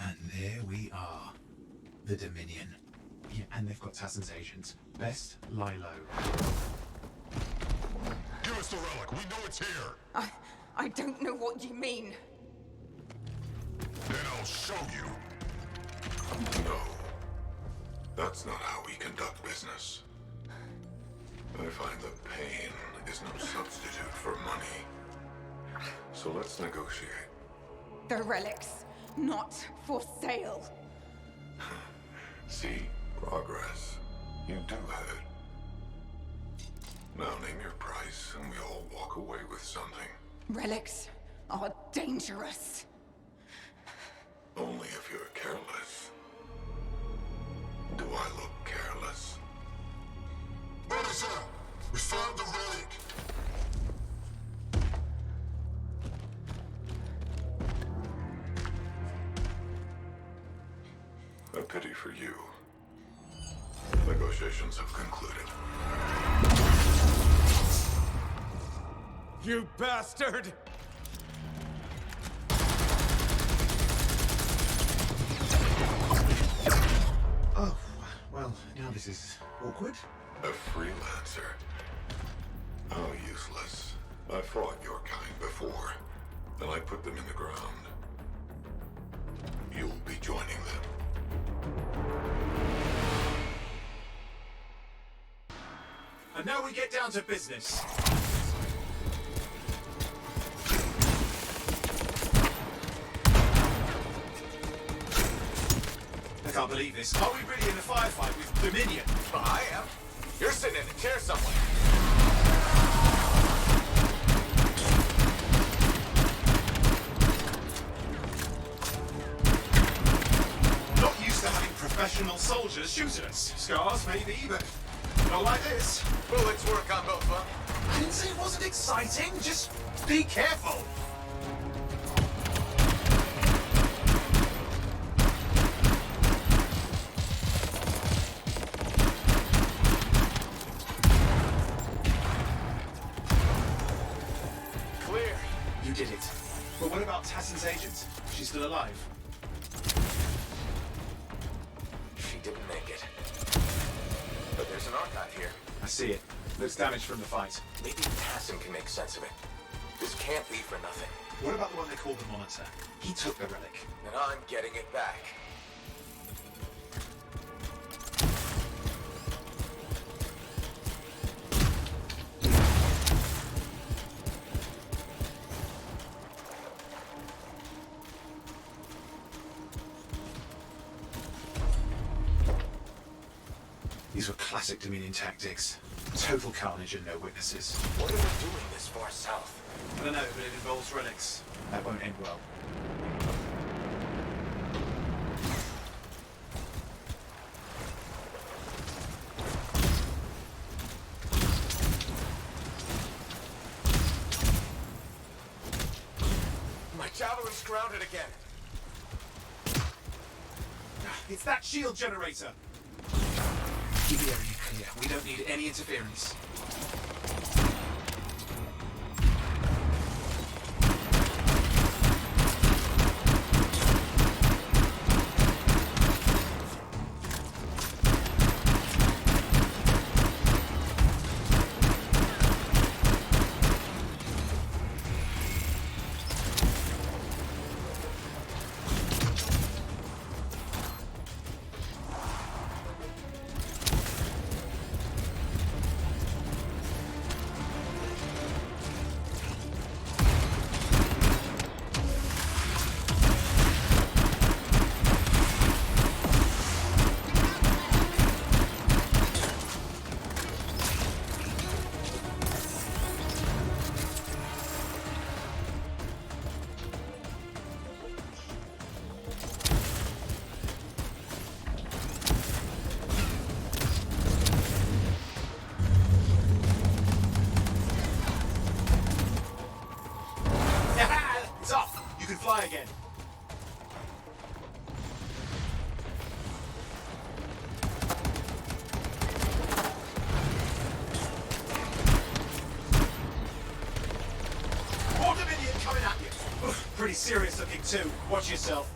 Speaker 10: And there we are. The Dominion. Yeah, and they've got Tassin's agents. Best lie low.
Speaker 18: Give us the relic. We know it's here.
Speaker 17: I don't know what you mean.
Speaker 18: Then I'll show you.
Speaker 19: No. That's not how we conduct business. I find that pain is no substitute for money. So let's negotiate.
Speaker 17: The relics, not for sale.
Speaker 19: See? Progress. You do have it. Now name your price, and we all walk away with something.
Speaker 17: Relics are dangerous.
Speaker 19: Only if you're careless. Do I look careless?
Speaker 18: Officer, we found the relic.
Speaker 19: A pity for you. Negotiations have concluded.
Speaker 1: You bastard!
Speaker 10: Oh, well, now this is awkward.
Speaker 19: A freelancer. How useless. I fought your kind before, and I put them in the ground. You'll be joining them.
Speaker 10: And now we get down to business. I can't believe this. Are we really in a firefight with Dominion?
Speaker 12: Well, I am. You're sitting in a chair somewhere.
Speaker 10: Not used to having professional soldiers shoot at us. Scars, maybe, but not like this.
Speaker 12: Bullets work on both, huh?
Speaker 10: I didn't say it wasn't exciting. Just be careful.
Speaker 12: Clear.
Speaker 10: You did it. But what about Tassin's agent? She's still alive.
Speaker 12: She didn't make it. But there's an archive here.
Speaker 10: I see it. There's damage from the fight.
Speaker 12: Maybe Tassin can make sense of it. This can't be for nothing.
Speaker 10: What about the one they called the Monitor? He took the relic.
Speaker 12: And I'm getting it back.
Speaker 10: These were classic Dominion tactics. Total carnage and no witnesses.
Speaker 12: What are we doing this far south?
Speaker 10: I don't know, but it involves relics. That won't end well.
Speaker 12: My javelin's grounded again.
Speaker 10: It's that shield generator. Keep the area clear. We don't need any interference. Try again. More Dominion coming at you. Oof, pretty serious looking too. Watch yourself.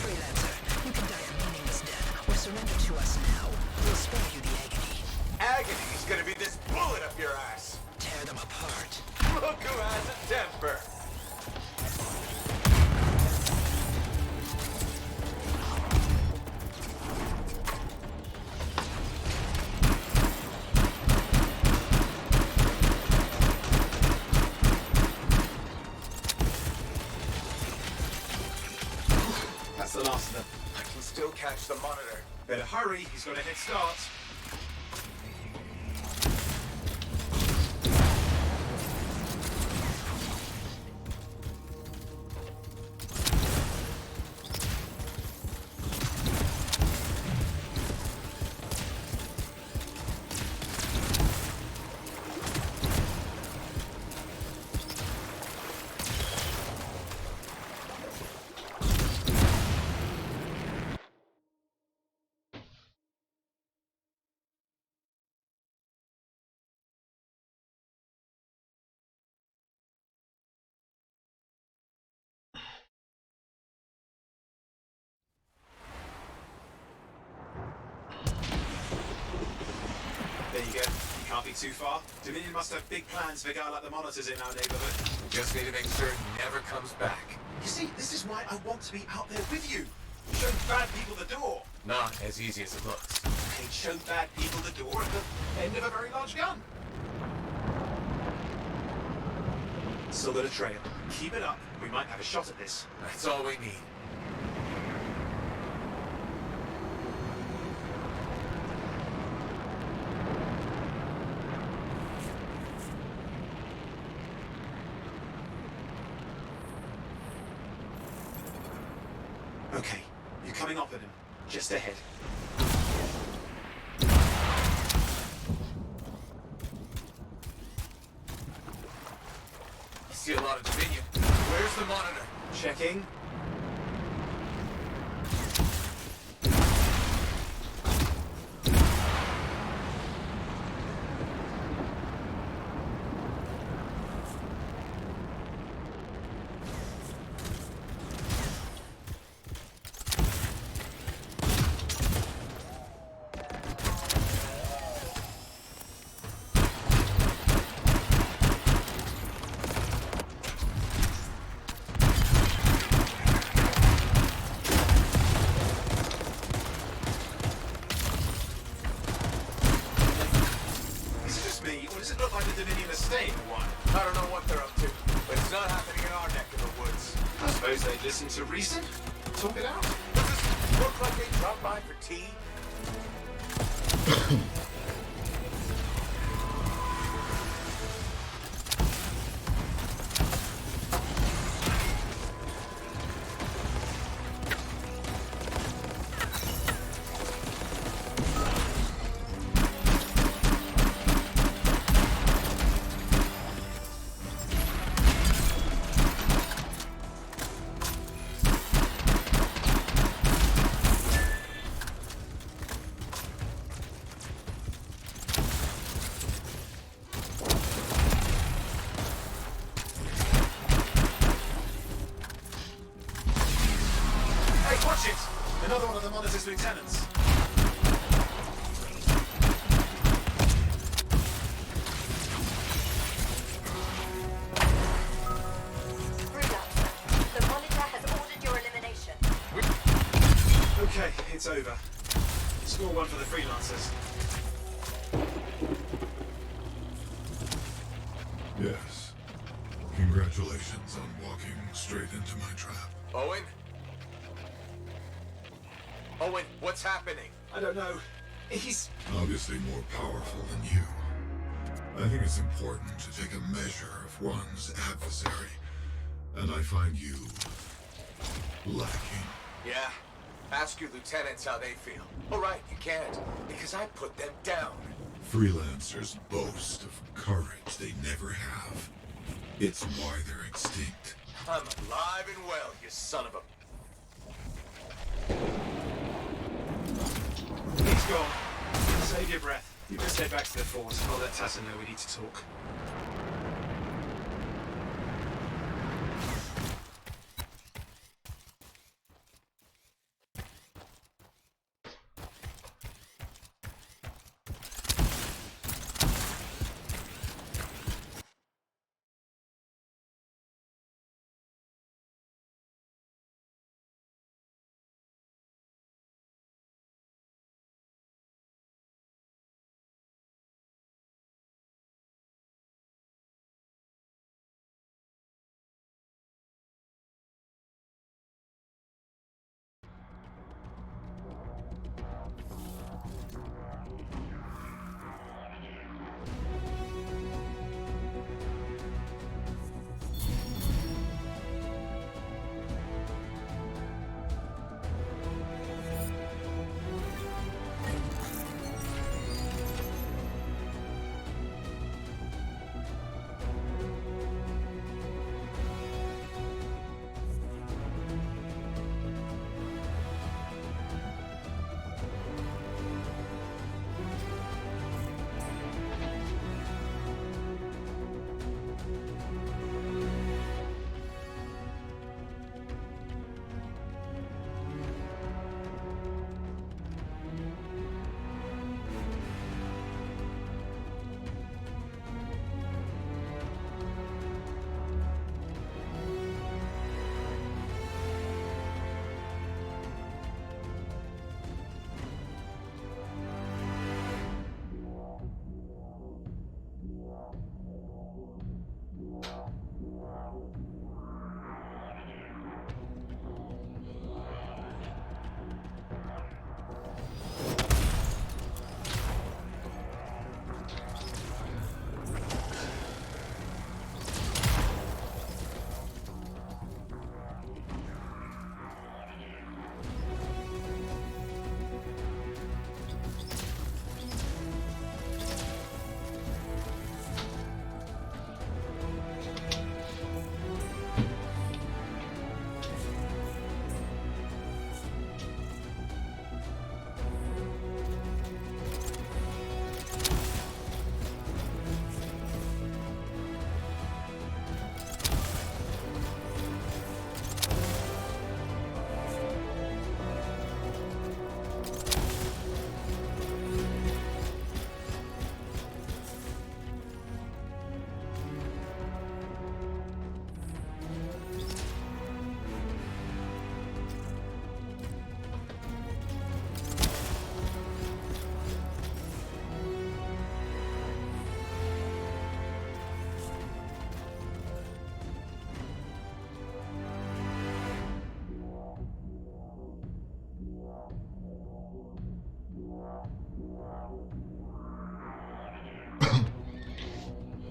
Speaker 13: Freelancer, you can die a meaningless death, or surrender to us now. We'll spare you the agony.
Speaker 12: Agony's gonna be this bullet up your ass.
Speaker 13: Tear them apart.
Speaker 12: Look who has a temper.
Speaker 10: That's the last of them.
Speaker 12: I can still catch the monitor.
Speaker 10: Better hurry, he's got a head start. There you go. You can't be too far. Dominion must have big plans for a guy like the monitors in our neighborhood.
Speaker 12: Just need to make sure he never comes back.
Speaker 10: You see, this is why I want to be out there with you. Show bad people the door.
Speaker 12: Not as easy as it looks.
Speaker 10: Okay, show bad people the door at the end of a very large gun. Still got a trail. Keep it up. We might have a shot at this.
Speaker 12: That's all we need.
Speaker 10: Okay, you're coming up at him. Just ahead.
Speaker 12: I see a lot of Dominion. Where's the monitor?
Speaker 10: Checking. Listen to reason? Talk it out.
Speaker 12: Does this look like they dropped by for tea?
Speaker 10: Watch it! Another one of the monitor's lieutenants.
Speaker 20: The monitor has ordered your elimination.
Speaker 10: Okay, it's over. Score one for the freelancers.
Speaker 19: Yes. Congratulations on walking straight into my trap.
Speaker 12: Owen? Owen, what's happening?
Speaker 10: I don't know. He's
Speaker 19: obviously more powerful than you. I think it's important to take a measure of one's adversary, and I find you lacking.
Speaker 12: Yeah, Ask your lieutenants how they feel. Oh, right, you can't, because I put them down.
Speaker 18: Freelancers boast of courage they never have. It's why they're extinct.
Speaker 12: I'm alive and well, you son of a...
Speaker 10: He's gone. Save your breath. You best head back to the fort. I'll let Tassa know we need to talk.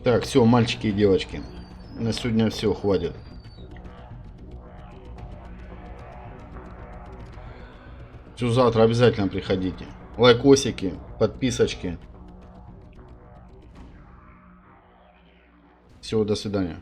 Speaker 6: Так, все, мальчики и девочки. На сегодня все, хватит. Все, завтра обязательно приходите. Лайкосики, подписочки. Всего, до свидания.